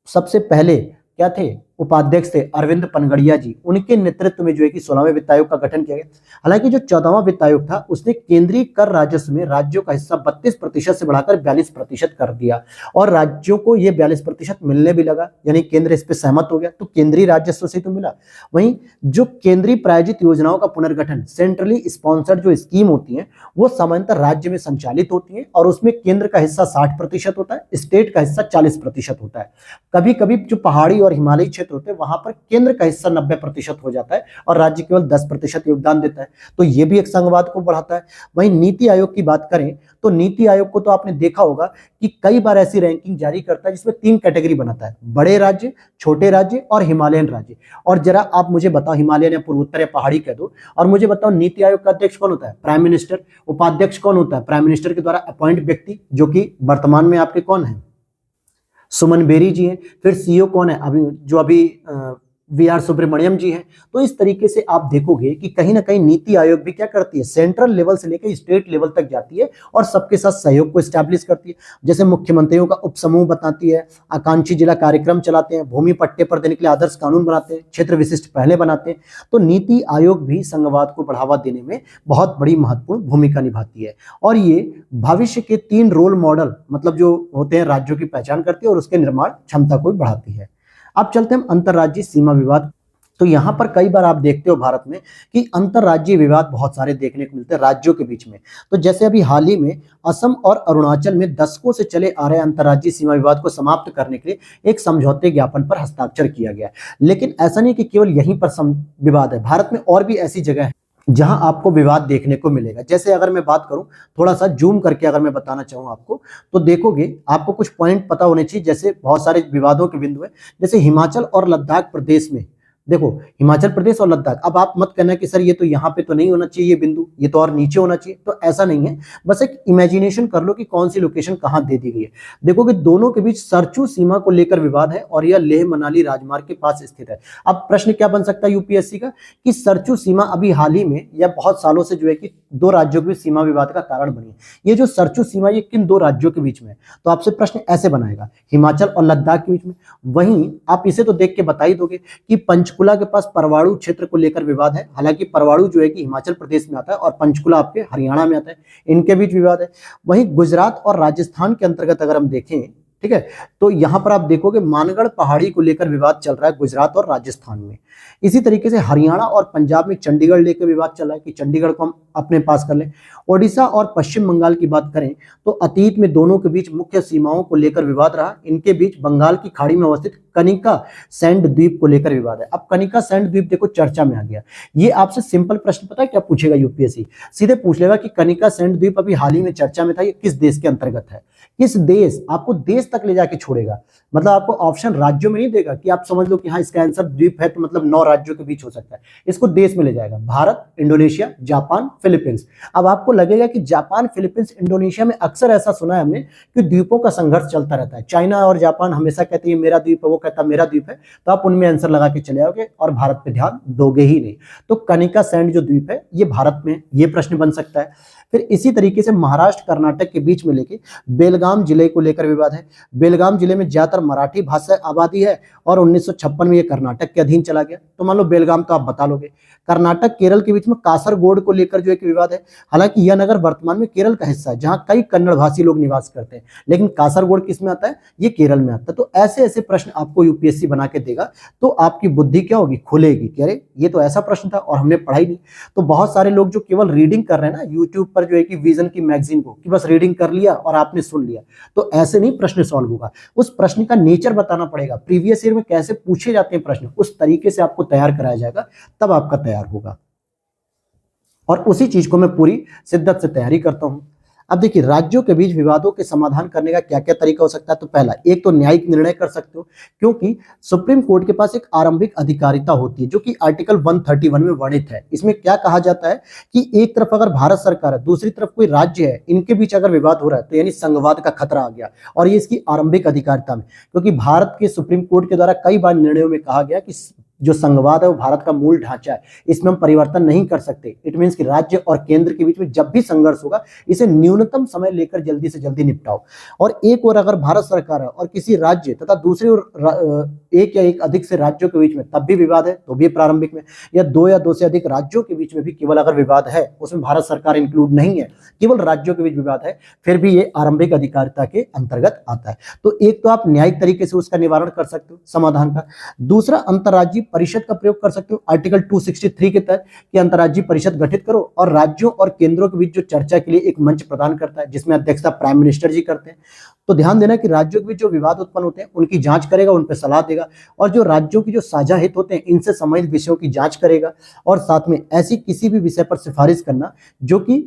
सबसे पहले क्या थे? उपाध्यक्ष थे अरविंद पनगड़िया जी। उनके नेतृत्व में जो है कि 16वें वित्त आयोग का गठन किया गया। हालांकि जो 14वां वित्त आयोग था उसने केंद्रीय कर राजस्व में राज्यों का हिस्सा 32% से बढ़ाकर 42% कर दिया और राज्यों को ये 42% मिलने भी लगा, यानी केंद्र इस पर सहमत हो गया। तो केंद्रीय राजस्व से तो मिला। वहीं जो केंद्रीय प्रायोजित योजनाओं का पुनर्गठन, सेंट्रली स्पॉन्सर्ड जो स्कीम होती है वो सामान्यतः राज्य में संचालित होती है और उसमें केंद्र का हिस्सा 60% होता है, स्टेट का हिस्सा 40% होता है। कभी कभी जो पहाड़ी और हिमालयी क्षेत्र होते हैं वहां पर केंद्र का हिस्सा 90% हो जाता है और राज्य केवल 10% योगदान देता है। तो ये भी एक संघवाद को बढ़ाता है। वहीं नीति आयोग की बात करें तो नीति आयोग को तो आपने देखा होगा कि कई बार ऐसी रैंकिंग जारी करता है जिसमें 3 कैटेगरी बनाता है, बड़े राज्य, छोटे राज्य और हिमालयन राज्य। और जरा आप मुझे बताओ, हिमालयन या पूर्वोत्तर या पहाड़ी कह दो, और मुझे बताओ नीति आयोग का अध्यक्ष कौन होता है? Prime minister. उपाध्यक्ष कौन होता है? प्राइम मिनिस्टर के द्वारा अपॉइंट व्यक्ति, जो कि वर्तमान में आपके कौन है? सुमन बेरी जी हैं। फिर सीईओ कौन है? अभी वी.आर. सुब्रमण्यम जी हैं। तो इस तरीके से आप देखोगे कि कहीं ना कहीं नीति आयोग भी क्या करती है? सेंट्रल लेवल से लेकर स्टेट लेवल तक जाती है और सबके साथ सहयोग को एस्टैब्लिश करती है। जैसे मुख्यमंत्रियों का उपसमूह बताती है, आकांक्षी जिला कार्यक्रम चलाते हैं, भूमि पट्टे पर देने के लिए आदर्श कानून बनाते हैं, क्षेत्र विशिष्ट पहले बनाते हैं। तो नीति आयोग भी संघवाद को बढ़ावा देने में बहुत बड़ी महत्वपूर्ण भूमिका निभाती है और ये भविष्य के 3 रोल मॉडल मतलब जो होते हैं राज्यों की पहचान करती है और उसके निर्माण क्षमता को भी बढ़ाती है। अब चलते हैं अंतर्राज्यीय सीमा विवाद। तो यहाँ पर कई बार आप देखते हो भारत में कि अंतर्राज्यीय विवाद बहुत सारे देखने को मिलते हैं राज्यों के बीच में। तो जैसे अभी हाल ही में असम और अरुणाचल में दशकों से चले आ रहे अंतर्राज्यीय सीमा विवाद को समाप्त करने के लिए एक समझौते ज्ञापन पर हस्ताक्षर किया गया। लेकिन ऐसा नहीं कि केवल यहीं पर विवाद है, भारत में और भी ऐसी जगह है जहां आपको विवाद देखने को मिलेगा। जैसे अगर मैं बात करूं, थोड़ा सा जूम करके अगर मैं बताना चाहूं आपको, तो देखोगे आपको कुछ पॉइंट पता होने चाहिए। जैसे बहुत सारे विवादों के बिंदु है, जैसे हिमाचल और लद्दाख प्रदेश में। देखो हिमाचल प्रदेश और लद्दाख, अब आप मत कहना कि सर ये तो यहाँ पे तो नहीं होना चाहिए, ये बिंदु ये तो और नीचे होना चाहिए। तो ऐसा नहीं है, बस एक इमेजिनेशन कर लो कि कौन सी लोकेशन कहाँ दे दी गई है। देखो कि दोनों के बीच सरचू सीमा को लेकर विवाद है और यह लेह मनाली राजमार्ग के पास स्थित है। अब प्रश्न क्या बन सकता है यूपीएससी का कि सरचू सीमा अभी हाल ही में या बहुत सालों से जो है कि 2 राज्यों के बीच सीमा विवाद का कारण बनी है। ये जो सरचू सीमा ये किन 2 राज्यों के बीच में है? तो आपसे प्रश्न ऐसे बनाएगा, हिमाचल और लद्दाख के बीच में। वहीं आप इसे तो देख के बता ही दोगे कि पंचकुला के पास परवाणु क्षेत्र को लेकर विवाद है। हालांकि परवाणु जो है कि हिमाचल प्रदेश में आता है और पंचकुला आपके हरियाणा में आता है, इनके बीच विवाद है। वहीं गुजरात और राजस्थान के अंतर्गत अगर हम देखें, ठीक है, तो यहां पर आप देखोगे मानगढ़ पहाड़ी को लेकर विवाद चल रहा है गुजरात और राजस्थान में। इसी तरीके से हरियाणा और पंजाब में चंडीगढ़ लेकर विवाद चल रहा है कि चंडीगढ़ को हम अपने पास कर लें। ओडिशा और पश्चिम बंगाल की बात करें तो अतीत में दोनों के बीच मुख्य सीमाओं को लेकर विवाद रहा। इनके बीच बंगाल की खाड़ी में अवस्थित कनिका सैंड द्वीप को लेकर विवाद है। अब कनिका सैंड द्वीप देखो चर्चा में आ गया। ये आपसे सिंपल प्रश्न पता है क्या पूछेगा यूपीएससी? सीधे पूछ लेगा कि कनिका सैंड द्वीप अभी हाल ही में चर्चा में था, ये किस देश के अंतर्गत है? किस देश, आपको देश देश तक ले जाके छोड़ेगा। मतलब आपको ऑप्शन राज्यों में नहीं देगा कि आप समझ लो कि हाँ इसका आंसर द्वीप है तो मतलब 9 राज्यों के बीच हो सकता है। इसको देश में ले जाएगा, भारत, इंडोनेशिया, जापान, फिलीपींस। अब आपको लगेगा कि जापान, फिलीपींस, इंडोनेशिया में अक्सर ऐसा सुना है हमने कि द्वीपों का संघर्ष चलता रहता है। चाइना और जापान हमेशा कहते हैं मेरा द्वीप है, वो कहता है मेरा द्वीप है, तो आप उनमें आंसर लगा के चले आओगे और भारत पे ध्यान दोगे ही नहीं। तो कनिका सैंड जो द्वीप है ये भारत में, ये प्रश्न बन सकता है। फिर इसी तरीके से महाराष्ट्र कर्नाटक के बीच में लेके बेलगाम जिले को लेकर विवाद है। बेलगाम जिले में ज्यादातर मराठी भाषा आबादी है और 1956 में ये कर्नाटक के अधीन चला गया। तो मान लो बेलगाम तो आप बता लोगे। कर्नाटक केरल के बीच में कासरगोड को लेकर जो एक विवाद है। हालांकि यह नगर वर्तमान में केरल का हिस्सा है जहां कई कन्नड़ भाषी लोग निवास करते हैं, लेकिन कासरगोड किस में आता है? ये केरल में आता है। तो ऐसे ऐसे प्रश्न आपको यूपीएससी बना के देगा तो आपकी बुद्धि क्या होगी? खुलेगी कि अरे ये तो ऐसा प्रश्न था और हमने पढ़ा ही नहीं। तो बहुत सारे लोग जो केवल रीडिंग कर रहे हैं ना यूट्यूब पर जो है कि विजन की मैगजीन को, कि बस रीडिंग कर लिया और आपने सुन लिया, तो ऐसे नहीं प्रश्न सॉल्व होगा। उस प्रश्न का नेचर बताना पड़ेगा, प्रीवियस ईयर में कैसे पूछे जाते हैं प्रश्न, उस तरीके से आपको तैयार कराया जाएगा, तब आपका तैयार होगा। और उसी चीज को मैं पूरी शिद्दत से तैयारी करता हूं। अब देखिए राज्यों के बीच विवादों के समाधान करने का क्या क्या तरीका हो सकता है। तो पहला, एक तो न्यायिक निर्णय कर सकते हो, क्योंकि सुप्रीम कोर्ट के पास एक आरंभिक अधिकारिता होती है जो कि आर्टिकल 131 में वर्णित है। इसमें क्या कहा जाता है कि एक तरफ अगर भारत सरकार है, दूसरी तरफ कोई राज्य है, इनके बीच अगर विवाद हो रहा है तो यानी संघवाद का खतरा आ गया, और ये इसकी आरंभिक अधिकारिता में, क्योंकि भारत के सुप्रीम कोर्ट के द्वारा कई बार निर्णयों में कहा गया कि जो संघवाद है वो भारत का मूल ढांचा है, इसमें हम परिवर्तन नहीं कर सकते। इट मीन्स कि राज्य और केंद्र के बीच में जब भी संघर्ष होगा इसे न्यूनतम समय लेकर जल्दी से जल्दी निपटाओ। और एक और अगर भारत सरकार है और किसी राज्य तथा दूसरी ओर एक या एक अधिक से राज्यों के बीच में तब भी विवाद है तो भी प्रारंभिक में, या दो से अधिक राज्यों के बीच में भी केवल अगर विवाद है, उसमें भारत सरकार इंक्लूड नहीं है, केवल राज्यों के बीच विवाद है, फिर भी ये आरंभिक अधिकारिता के अंतर्गत आता है। तो एक तो आप न्यायिक तरीके से उसका निवारण कर सकते हो, समाधान का। दूसरा, अंतर्राज्यीय परिषद का प्रयोग कर सकते हो आर्टिकल 263 के तहत, कि अंतर्राज्यीय परिषद गठित करो और राज्यों और केंद्रों के बीच जो चर्चा के लिए एक मंच प्रदान करता है, जिसमें अध्यक्षता प्राइम मिनिस्टर जी करते हैं। तो ध्यान देना कि राज्यों के बीच जो विवाद उत्पन्न होते हैं उनकी जांच करेगा, उन पर सलाह देगा, और जो राज्यों की जो साझा हित होते हैं इनसे संबंधित विषयों की जांच करेगा, और साथ में ऐसी किसी भी विषय पर सिफारिश करना जो कि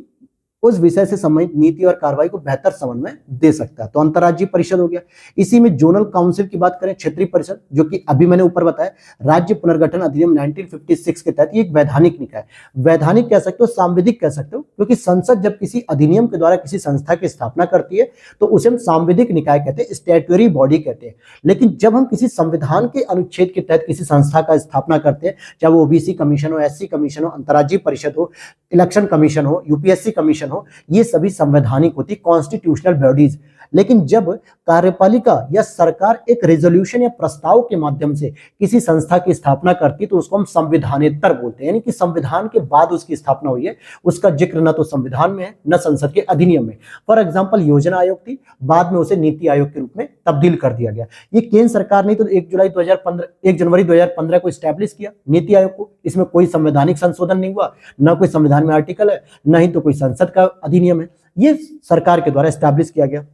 उस विषय से संबंधित नीति और कार्रवाई को बेहतर समन्वय दे सकता है। तो अंतर्राज्यीय परिषद हो गया। इसी में जोनल काउंसिल की बात करें, क्षेत्रीय परिषद, जो कि अभी मैंने ऊपर बताया राज्य पुनर्गठन अधिनियम 1956 के तहत ये एक वैधानिक निकाय, वैधानिक कह सकते हो, सांविधिक कह सकते हो, क्योंकि संसद जब किसी अधिनियम के द्वारा किसी संस्था की स्थापना करती है तो उसे हम सांविधिक निकाय कहते हैं, स्टैट्यूटरी बॉडी कहते हैं। लेकिन जब हम किसी संविधान के अनुच्छेद के तहत किसी संस्था का स्थापना करते हैं, चाहे वो ओबीसी कमीशन हो, एससी कमीशन हो, अंतर्राज्यीय परिषद हो, इलेक्शन कमीशन हो, यूपीएससी कमीशन हो, ये सभी संवैधानिक होती, कॉन्स्टिट्यूशनल बॉडीज। लेकिन जब कार्यपालिका या सरकार एक रेजोल्यूशन या प्रस्ताव के माध्यम से किसी संस्था की स्थापना करती है तो उसको हम संविधानेतर बोलते हैं, यानी कि संविधान के बाद उसकी स्थापना हुई है, उसका जिक्र न तो संविधान में है न संसद के अधिनियम में। फॉर एग्जाम्पल योजना आयोग थी, बाद में उसे नीति आयोग के रूप में तब्दील कर दिया गया। ये केंद्र सरकार ने तो 1 जनवरी 2015 को स्टैब्लिश किया नीति आयोग को। इसमें कोई संवैधानिक संशोधन नहीं हुआ, न कोई संविधान में आर्टिकल है, न ही तो कोई संसद का अधिनियम है, ये सरकार के द्वारा स्टैब्लिश किया गया।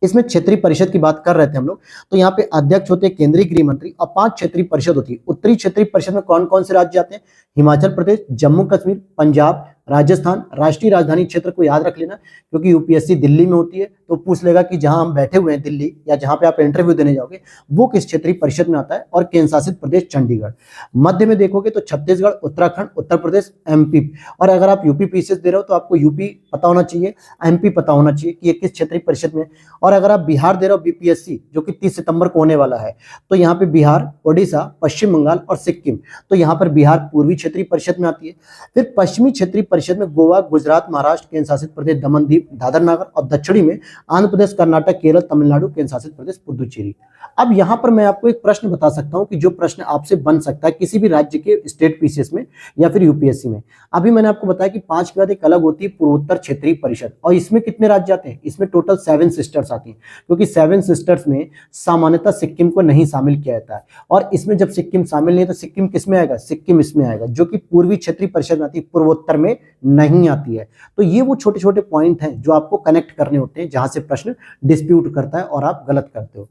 इसमें क्षेत्रीय परिषद की बात कर रहे थे हम लोग, तो यहाँ पे अध्यक्ष होते हैं केंद्रीय गृह मंत्री और 5 क्षेत्रीय परिषद होती है। उत्तरी क्षेत्रीय परिषद में कौन कौन से राज्य आते हैं? हिमाचल प्रदेश, जम्मू कश्मीर, पंजाब, राजस्थान। राष्ट्रीय राजधानी क्षेत्र को याद रख लेना, क्योंकि यूपीएससी दिल्ली में होती है तो पूछ लेगा कि जहां हम बैठे हुए हैं दिल्ली, या जहां पे आप इंटरव्यू देने जाओगे वो किस क्षेत्रीय परिषद में आता है, और केंद्र शासित प्रदेश चंडीगढ़। मध्य में देखोगे तो छत्तीसगढ़, उत्तराखंड, उत्तर प्रदेश, एमपी। और अगर आप यूपी पीसीएस दे रहे हो तो आपको यूपी पता होना चाहिए, एमपी पता होना चाहिए कि ये किस क्षेत्रीय परिषद में। और अगर आप बिहार दे रहे हो बीपीएससी, जो कि 30 सितंबर को होने वाला है, तो यहाँ पे बिहार, ओडिशा, पश्चिम बंगाल और सिक्किम। तो यहाँ पर बिहार पूर्वी क्षेत्रीय परिषद में आती है। फिर पश्चिमी क्षेत्रीय परिषद में गोवा, गुजरात, महाराष्ट्र, केंद्र शासित प्रदेश दमन दीव दादर नगर, और दक्षिणी में आंध्र प्रदेश, कर्नाटक, केरल, तमिलनाडु, केंद्र शासित प्रदेश पुदुचेरी। अब यहाँ पर मैं आपको एक प्रश्न बता सकता हूँ कि जो प्रश्न आपसे बन सकता है किसी भी राज्य के स्टेट पीसीएस में या फिर यूपीएससी में। अभी मैंने आपको बताया कि 5 के बाद एक अलग होती है पूर्वोत्तर क्षेत्रीय परिषद, और इसमें कितने राज्य आते हैं? इसमें टोटल 7 सिस्टर्स आती हैं, क्योंकि 7 सिस्टर्स में सामान्यतः सिक्किम को नहीं शामिल किया जाता है। और इसमें जब सिक्किम शामिल नहीं है तो सिक्किम किस में आएगा? सिक्किम इसमें आएगा, जो कि पूर्वी क्षेत्रीय परिषद में आती है, पूर्वोत्तर में नहीं आती है। तो ये वो छोटे छोटे पॉइंट हैं जो आपको कनेक्ट करने होते हैं जहां से प्रश्न डिस्प्यूट करता है और आप गलत करते हो।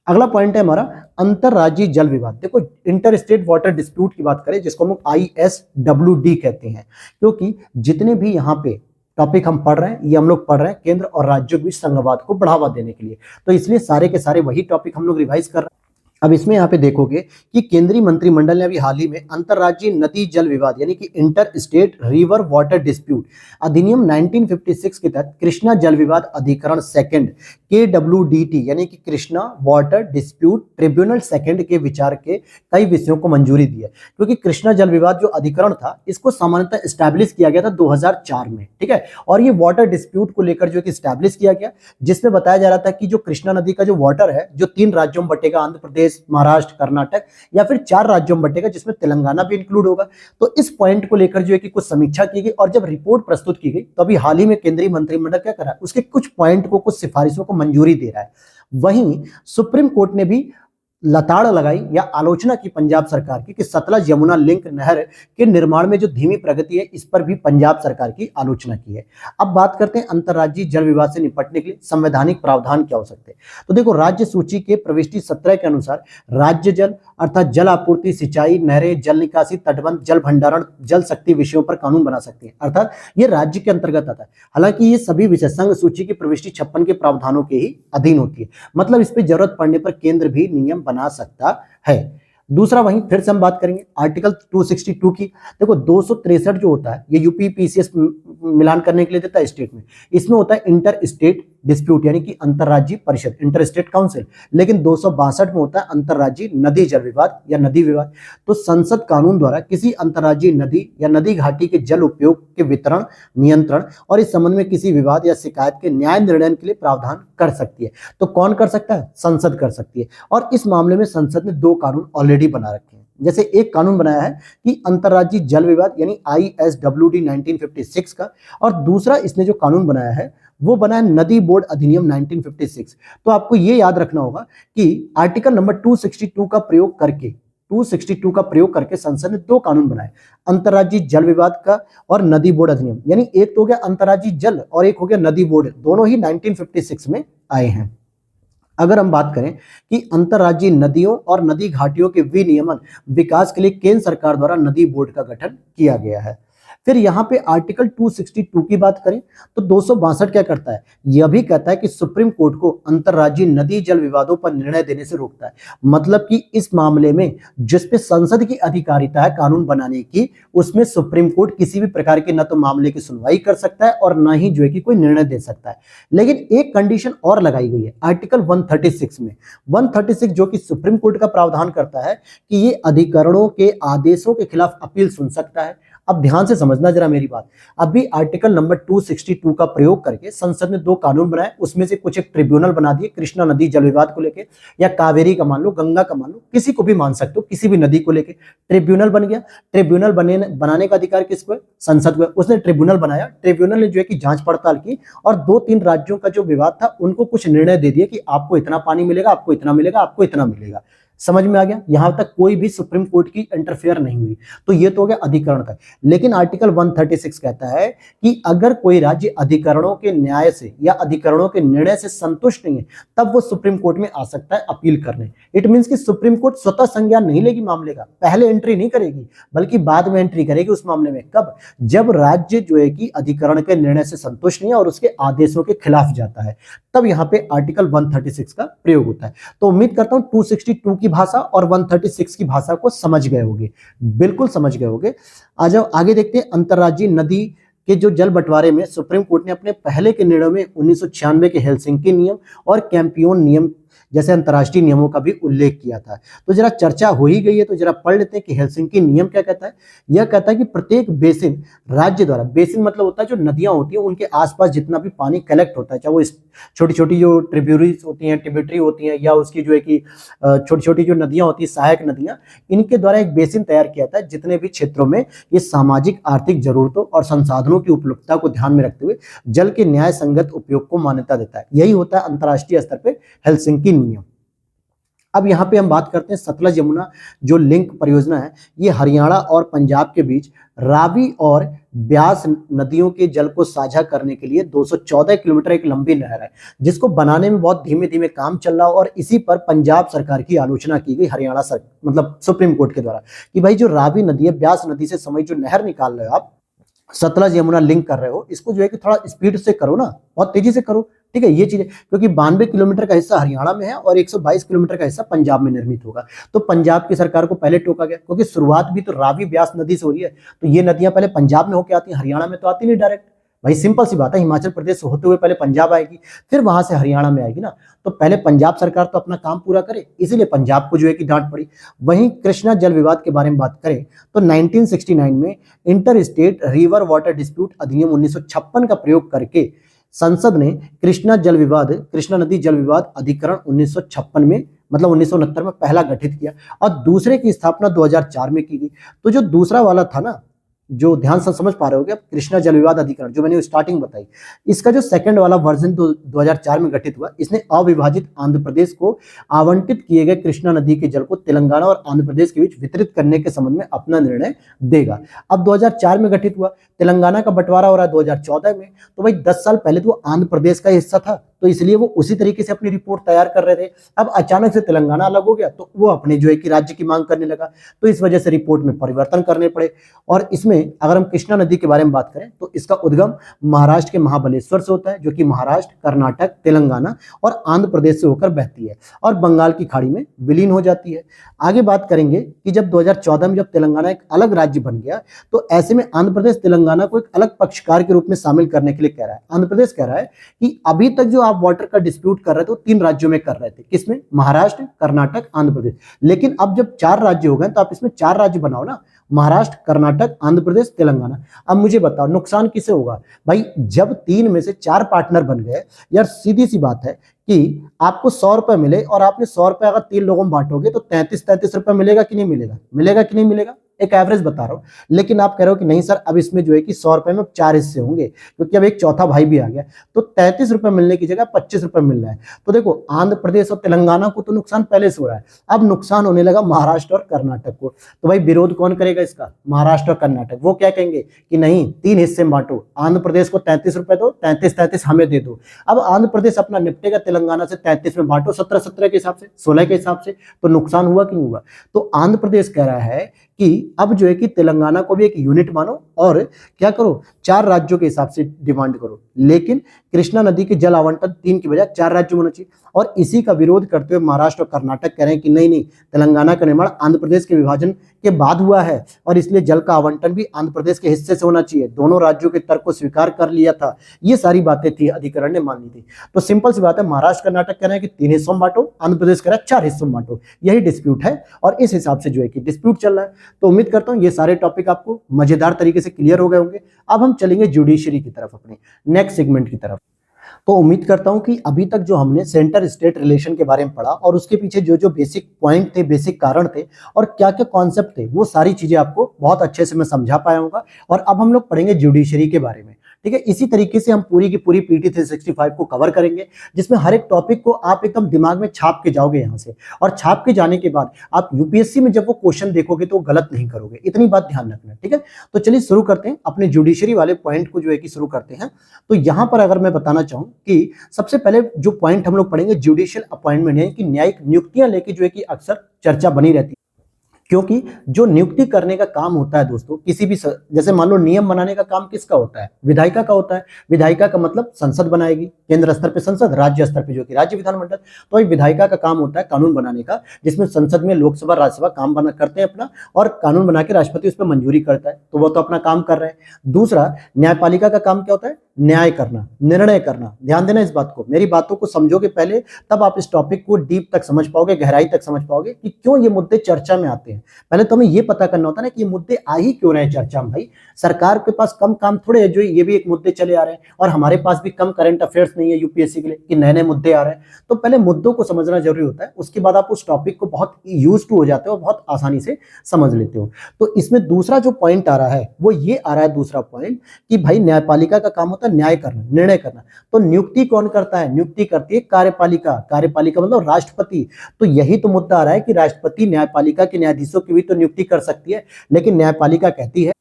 अगला पॉइंट है हमारा अंतरराज्यीय जल विवाद। देखो इंटर स्टेट वाटर डिस्प्यूट की बात करें, जिसको हम ISWD कहते हैं, क्योंकि जितने भी यहाँ पे टॉपिक हम पढ़ रहे हैं, ये हम लोग पढ़ रहे हैं केंद्र और राज्यों के बीच संघवाद को बढ़ावा देने के लिए। तो इसलिए सारे के सारे वही टॉपिक हम लोग रिवाइज कर रहे हैं। अब इसमें यहाँ पे देखोगे कि केंद्रीय मंत्रिमंडल ने अभी हाल ही में अंतर्राज्यीय नदी जल विवाद यानी कि inter state river water dispute अधिनियम 1956 के तहत कृष्णा जल विवाद अधिकरण सेकंड KWDT यानी कि Krishna water dispute tribunal second के विचार के कई विषयों को मंजूरी दी है। क्योंकि कृष्णा जल विवाद जो अधिकरण था इसको सामान्यतः एस्टैब्लिश किया गया था 2004 में, ठीक है। और ये वाटर डिस्प्यूट को लेकर जो कि एस्टैब्लिश किया गया, जिसमें बताया जा रहा था कि जो कृष्णा नदी का जो वाटर है जो 3 राज्यों में बटेगा, आंध्र प्रदेश, महाराष्ट्र, कर्नाटक, या फिर 4 राज्यों में बटेगा जिसमें तेलंगाना भी इंक्लूड होगा। तो इस पॉइंट को लेकर जो है कि कुछ समीक्षा की गई और जब रिपोर्ट प्रस्तुत की गई तो अभी हाल ही में केंद्रीय मंत्रिमंडल क्या कर रहा है, उसके कुछ पॉइंट को, कुछ सिफारिशों को मंजूरी दे रहा है। वहीं सुप्रीम कोर्ट ने भी लताड़ लगाई या आलोचना की पंजाब सरकार की कि सतलज यमुना लिंक नहर के निर्माण में जो धीमी प्रगति है इस पर भी पंजाब सरकार की आलोचना की है। अब बात करते हैं अंतर्राज्यीय जल विवाद से निपटने के लिए संवैधानिक प्रावधान क्या हो सकते हैं। तो देखो, राज्य सूची के प्रविष्टि 17 के अनुसार राज्य जल अर्थात जल आपूर्ति, सिंचाई, नहरें, जल निकासी, तटबंध, जल भंडारण, जल शक्ति विषयों पर कानून बना सकते हैं, अर्थात ये राज्य के अंतर्गत आता है। हालांकि ये सभी विषय संघ सूची की प्रविष्टि 56 के प्रावधानों के ही अधीन होती है, मतलब इस पर जरूरत पड़ने पर केंद्र भी नियम बना सकता है। दूसरा, वहीं फिर से हम बात करेंगे आर्टिकल 262 की। देखो, 263 जो होता है ये यूपी पीसीएस मिलान करने के लिए देता है स्टेट में। इसमें होता है इंटर स्टेट डिस्प्यूट यानी कि अंतर्राज्यीय परिषद, इंटर स्टेट काउंसिल। लेकिन 262 में होता है अंतर्राज्यीय नदी जल विवाद या नदी विवाद। तो संसद कानून द्वारा किसी अंतर्राज्यीय नदी या नदी घाटी के जल उपयोग के वितरण, नियंत्रण और इस संबंध में किसी विवाद या शिकायत के न्याय निर्णय के लिए प्रावधान कर सकती है। तो कौन कर सकता है? संसद कर सकती है। और इस मामले में संसद ने 2 कानून ऑलरेडी बना रखे हैं। जैसे एक कानून बनाया है कि अंतर्राज्यीय जल विवाद यानी ISWD 1956 का, और दूसरा इसने जो कानून बनाया है वो बना है नदी बोर्ड अधिनियम 1956। तो आपको ये याद रखना होगा कि आर्टिकल नंबर 262 का प्रयोग करके संसद ने 2 कानून बनाए, अंतर्राज्यीय जल विवाद का और नदी बोर्ड अधिनियम। यानी एक तो हो गया अंतर्राज्यीय जल और एक हो गया नदी बोर्ड, दोनों ही 1956 में आए हैं। अगर हम बात करें कि अंतर्राज्यीय नदियों और नदी घाटियों के विनियमन विकास के लिए केंद्र सरकार द्वारा नदी बोर्ड का गठन किया गया है। फिर यहाँ पे आर्टिकल 262 की बात करें तो 262 क्या करता है? यह भी कहता है कि सुप्रीम कोर्ट को अंतर्राज्यीय नदी जल विवादों पर निर्णय देने से रोकता है। मतलब कि इस मामले में जिसपे संसद की अधिकारिता है कानून बनाने की, उसमें सुप्रीम कोर्ट किसी भी प्रकार के न तो मामले की सुनवाई कर सकता है और न ही जो है कि कोई निर्णय दे सकता है। लेकिन एक कंडीशन और लगाई गई है आर्टिकल 136 में। 136 जो कि सुप्रीम कोर्ट का प्रावधान करता है कि ये अधिकरणों के आदेशों के खिलाफ अपील सुन सकता है। अब ध्यान से समझना जरा मेरी बात। अभी आर्टिकल नंबर 262 का प्रयोग करके संसद ने 2 कानून बनाए, उसमें से कुछ एक ट्रिब्यूनल बना दिए कृष्णा नदी जल विवाद को लेके, या कावेरी का मान लो, गंगा का मान लो, किसी को भी मान सकते हो, किसी भी नदी को लेके ट्रिब्यूनल बन गया। ट्रिब्यूनल बनाने का अधिकार किसको है? संसद को है। उसने ट्रिब्यूनल बनाया, ट्रिब्यूनल ने जो है कि जांच पड़ताल की और 2-3 राज्यों का जो विवाद था उनको कुछ निर्णय दे दिया कि आपको इतना पानी मिलेगा, आपको इतना मिलेगा, आपको इतना मिलेगा। समझ में आ गया? यहां तक कोई भी सुप्रीम कोर्ट की इंटरफेयर नहीं हुई। तो ये तो हो गया अधिकरण तक। लेकिन आर्टिकल 136 कहता है कि अगर कोई राज्य अधिकरणों के न्याय से या अधिकरणों के निर्णय से संतुष्ट नहीं है तब वो सुप्रीम कोर्ट में आ सकता है अपील करने। इट मींस कि सुप्रीम कोर्ट स्वतः संज्ञान नहीं लेगी मामले का, पहले एंट्री नहीं करेगी बल्कि बाद में एंट्री करेगी उस मामले में। कब? जब राज्य जो है कि अधिकरण के निर्णय से संतुष्ट नहीं है और उसके आदेशों के खिलाफ जाता है, तब यहां पे आर्टिकल 136 का प्रयोग होता है। तो उम्मीद करता हूं 262 की भाषा और 136 की भाषा को समझ गए होंगे, बिल्कुल समझ गए होंगे। आ जाओ आगे देखते हैं। अंतर्राज्यीय नदी के जो जल बंटवारे में सुप्रीम कोर्ट ने अपने पहले के निर्णय में 1996 के हेलसिंकी नियम और कैंपियोन नियम जैसे अंतर्राष्ट्रीय नियमों का भी उल्लेख किया था। तो जरा चर्चा हो ही गई है तो जरा पढ़ लेते हैं कि हेलसिंकी नियम क्या कहता है। यह कहता है कि प्रत्येक बेसिन राज्य द्वारा, बेसिन मतलब होता है जो नदियां होती हैं उनके आसपास जितना भी पानी कलेक्ट होता है, चाहे वो छोटी छोटी जो ट्रिब्यूटरीज होती हैं, ट्रिब्यूटरी होती हैं, या उसकी जो है कि छोटी छोटी जो नदियां होती हैं, सहायक नदियां, इनके द्वारा एक बेसिन तैयार किया था जितने भी क्षेत्रों में ये सामाजिक आर्थिक जरूरतों और संसाधनों की उपलब्धता को ध्यान में रखते हुए जल के न्याय संगत उपयोग को मान्यता देता है। यही होता है अंतर्राष्ट्रीय स्तर पर हेलसिंकी नियम। अब यहाँ पे हम बात करते हैं सतलज यमुना जो लिंक परियोजना है, ये हरियाणा और पंजाब के बीच रावी और ब्यास नदियों के जल को साझा करने के लिए 214 किलोमीटर एक लंबी नहर है, जिसको बनाने में बहुत धीमे धीमे काम चल रहा। और इसी पर पंजाब सरकार की आलोचना की गई हरियाणा मतलब सुप्रीम कोर्ट के द्वारा कि भाई जो रावी नदी है, ब्यास नदी से समय जो नहर निकाल रहे हो आप, सतलज यमुना लिंक कर रहे हो, इसको जो है कि थोड़ा स्पीड से करो ना, बहुत तेजी से करो। ठीक है, ये चीजें, क्योंकि 92 किलोमीटर का हिस्सा हरियाणा में है और 122 किलोमीटर का हिस्सा पंजाब में निर्मित होगा। तो पंजाब की सरकार को पहले टोका गया, क्योंकि शुरुआत भी तो रावी ब्यास नदी से हो रही है, तो ये नदियां पहले पंजाब में होकर आती हैं, हरियाणा में तो आती नहीं डायरेक्ट। भाई सिंपल सी बात है, हिमाचल प्रदेश से होते हुए पहले पंजाब आएगी, फिर वहां से हरियाणा में आएगी ना। तो पहले पंजाब सरकार तो अपना काम पूरा करे, इसीलिए पंजाब को जो है कि डांट पड़ी। वहीं कृष्णा जल विवाद के बारे में बात करें तो 1969 में inter state river water dispute अधिनियम 1956 का प्रयोग करके संसद ने कृष्णा नदी जल विवाद अधिकरण 1956 में, मतलब 1969 में पहला गठित किया, और दूसरे की स्थापना 2004 में की गई। तो जो दूसरा वाला था ना, जो ध्यान से समझ पा रहे हो क्या, कृष्णा जल विवाद अधिकरण जो मैंने स्टार्टिंग बताई, इसका जो सेकंड वाला वर्जन 2004 में गठित हुआ, इसने अविभाजित आंध्र प्रदेश को आवंटित किए गए कृष्णा नदी के जल को तेलंगाना और आंध्र प्रदेश के बीच वितरित करने के संबंध में अपना निर्णय देगा। अब 2004 में गठित हुआ, तेलंगाना का बंटवारा हो रहा है 2014 में, तो भाई 10 साल पहले तो आंध्र प्रदेश का हिस्सा था, तो इसलिए वो उसी तरीके से अपनी रिपोर्ट तैयार कर रहे थे। अब अचानक से तेलंगाना अलग हो गया, तो वो अपने जो है कि राज्य की मांग करने लगा, तो इस वजह से रिपोर्ट में परिवर्तन करने पड़े। और इसमें अगर हम कृष्णा नदी के बारे में बात करें तो इसका उद्गम महाराष्ट्र के महाबलेश्वर से होता है, जो कि महाराष्ट्र, कर्नाटक, तेलंगाना और आंध्र प्रदेश से होकर बहती है और बंगाल की खाड़ी में विलीन हो जाती है। आगे बात करेंगे कि जब 2014 में जब तेलंगाना एक अलग राज्य बन गया, तो ऐसे में आंध्र प्रदेश तेलंगाना को एक अलग पक्षकार के रूप में शामिल करने के लिए कह रहा है। आंध्र प्रदेश कह रहा है कि अभी तक जो आप वाटर का डिस्प्यूट कर रहे थे वो 3 राज्यों में कर रहे थे, किसमें, महाराष्ट्र, कर्नाटक, आंध्र प्रदेश, लेकिन अब जब 4 राज्य हो गए तो आप इसमें 4 राज्य बनाओ ना, महाराष्ट्र, कर्नाटक, आंध्र प्रदेश, तेलंगाना। अब मुझे बताओ नुकसान किसे होगा भाई, जब 3 में से 4 पार्टनर बन गए, यार सीधी सी बात है कि आपको 100 रुपए मिले और आपने 100 रुपए अगर 3 लोगों में बांटोगे तो 33 रुपए मिलेगा कि नहीं मिलेगा, मिलेगा कि नहीं मिलेगा, एक एवरेज बता रहा हूं। लेकिन आप कह रहे हो कि नहीं सर, अब इसमें जो है कि 100 रुपए में 4 हिस्से होंगे, क्योंकि अब एक चौथा भाई भी आ गया, तो 33 रुपए मिलने की जगह 25 रुपए मिल रहा है। तो देखो आंध्र प्रदेश और तेलंगाना को तो नुकसान पहले से हो रहा है, अब नुकसान होने लगा महाराष्ट्र और कर्नाटक को। तो भाई विरोध कौन करेगा इसका, महाराष्ट्र और कर्नाटक। वो क्या कहेंगे कि नहीं, 3 हिस्से में बांटो, आंध्र प्रदेश को 33 रुपए दो, 33 हमें दे दो। अब आंध्र प्रदेश अपना निपटेगा, तेलंगाना से 33 में बांटो, 17 के हिसाब से, 16 के हिसाब से, तो नुकसान हुआ कि नहीं हुआ। तो आंध्र प्रदेश कह रहा है कि अब जो है कि तेलंगाना को भी एक यूनिट मानो और क्या करो, 4 राज्यों के हिसाब से डिमांड करो, लेकिन कृष्णा नदी के जल आवंटन 3 की बजाय 4 राज्यों में होना चाहिए। और इसी का विरोध करते हुए महाराष्ट्र और कर्नाटक कह रहे हैं कि नहीं नहीं, तेलंगाना का निर्माण आंध्र प्रदेश के विभाजन के बाद हुआ है और इसलिए जल का आवंटन भी आंध्र प्रदेश के हिस्से से होना चाहिए। दोनों राज्यों के तर्क को स्वीकार कर लिया था, ये सारी बातें थी, अधिकरण ने मान ली थी। तो सिंपल सी बात है, महाराष्ट्र कर्नाटक कह रहे हैं कि 3 हिस्सों में बांटो, आंध्र प्रदेश कह रहा है 4 हिस्सों में बांटो। यही डिस्प्यूट है और इस हिसाब से जो है कि डिस्प्यूट चल रहा है। तो उम्मीद करता हूं ये सारे टॉपिक आपको मजेदार तरीके से क्लियर हो गए होंगे। अब हम चलेंगे जुडिशरी की तरफ, अपने नेक्स्ट सेगमेंट की तरफ। तो उम्मीद करता हूं कि अभी तक जो हमने सेंटर स्टेट रिलेशन के बारे में पढ़ा और उसके पीछे जो जो बेसिक पॉइंट थे, बेसिक कारण थे और क्या क्या कॉन्सेप्ट थे, वो सारी चीजें आपको बहुत अच्छे से मैं समझा पाया हूँ। और अब हम लोग पढ़ेंगे जुडिशरी के बारे में। ठीक है, इसी तरीके से हम पूरी की पूरी पीटी 365 को कवर करेंगे, जिसमें हर एक टॉपिक को आप एकदम दिमाग में छाप के जाओगे यहाँ से, और छाप के जाने के बाद आप यूपीएससी में जब वो क्वेश्चन देखोगे तो गलत नहीं करोगे, इतनी बात ध्यान रखना। ठीक है, तो चलिए शुरू करते हैं अपने जुडिशरी वाले पॉइंट को जो है कि शुरू करते हैं। तो यहाँ पर अगर मैं बताना चाहूँ कि सबसे पहले जो पॉइंट हम लोग पढ़ेंगे, जुडिशियल अपॉइंटमेंट, यानी कि न्यायिक नियुक्तियां लेके जो है कि अक्सर चर्चा बनी रहती है। क्योंकि जो नियुक्ति करने का काम होता है दोस्तों, किसी भी जैसे मान लो नियम बनाने का काम किसका होता है, विधायिका का होता है। विधायिका का मतलब संसद बनाएगी, केंद्र स्तर पे संसद, राज्य स्तर पे जो कि राज्य विधानमंडल। तो विधायिका का काम होता है कानून बनाने का, जिसमें संसद में लोकसभा राज्यसभा काम बना करते हैं अपना, और कानून बना के राष्ट्रपति उस पर मंजूरी करता है, तो वो तो अपना काम कर रहे हैं। दूसरा, न्यायपालिका का काम क्या होता है, न्याय करना, निर्णय करना। ध्यान देना इस बात को, मेरी बातों को समझोगे पहले, तब आप इस टॉपिक को डीप तक समझ पाओगे, गहराई तक समझ पाओगे कि क्यों ये मुद्दे चर्चा में आते हैं। पहले तो हमें ये पता करना होता है ना कि ये मुद्दे आ ही क्यों रहे हैं चर्चा में। भाई सरकार के पास कम काम थोड़े है जो ये भी एक मुद्दे चले आ रहे हैं, और हमारे पास भी कम करंट अफेयर्स नहीं है यूपीएससी के लिए कि नए नए मुद्दे आ रहे हैं। तो पहले मुद्दों को समझना जरूरी होता है, उसके बाद आप उस टॉपिक को बहुत यूज टू हो जाते हो, बहुत आसानी से समझ लेते हो। तो इसमें दूसरा जो पॉइंट आ रहा है वो ये आ रहा है, दूसरा पॉइंट, कि भाई न्यायपालिका का काम होता है न्याय करना, निर्णय करना। तो नियुक्ति कौन करता है, नियुक्ति करती है कार्यपालिका। कार्यपालिका मतलब राष्ट्रपति। तो यही तो मुद्दा आ रहा है कि राष्ट्रपति न्यायपालिका के न्यायाधीशों की भी तो नियुक्ति कर सकती है, लेकिन न्यायपालिका कहती है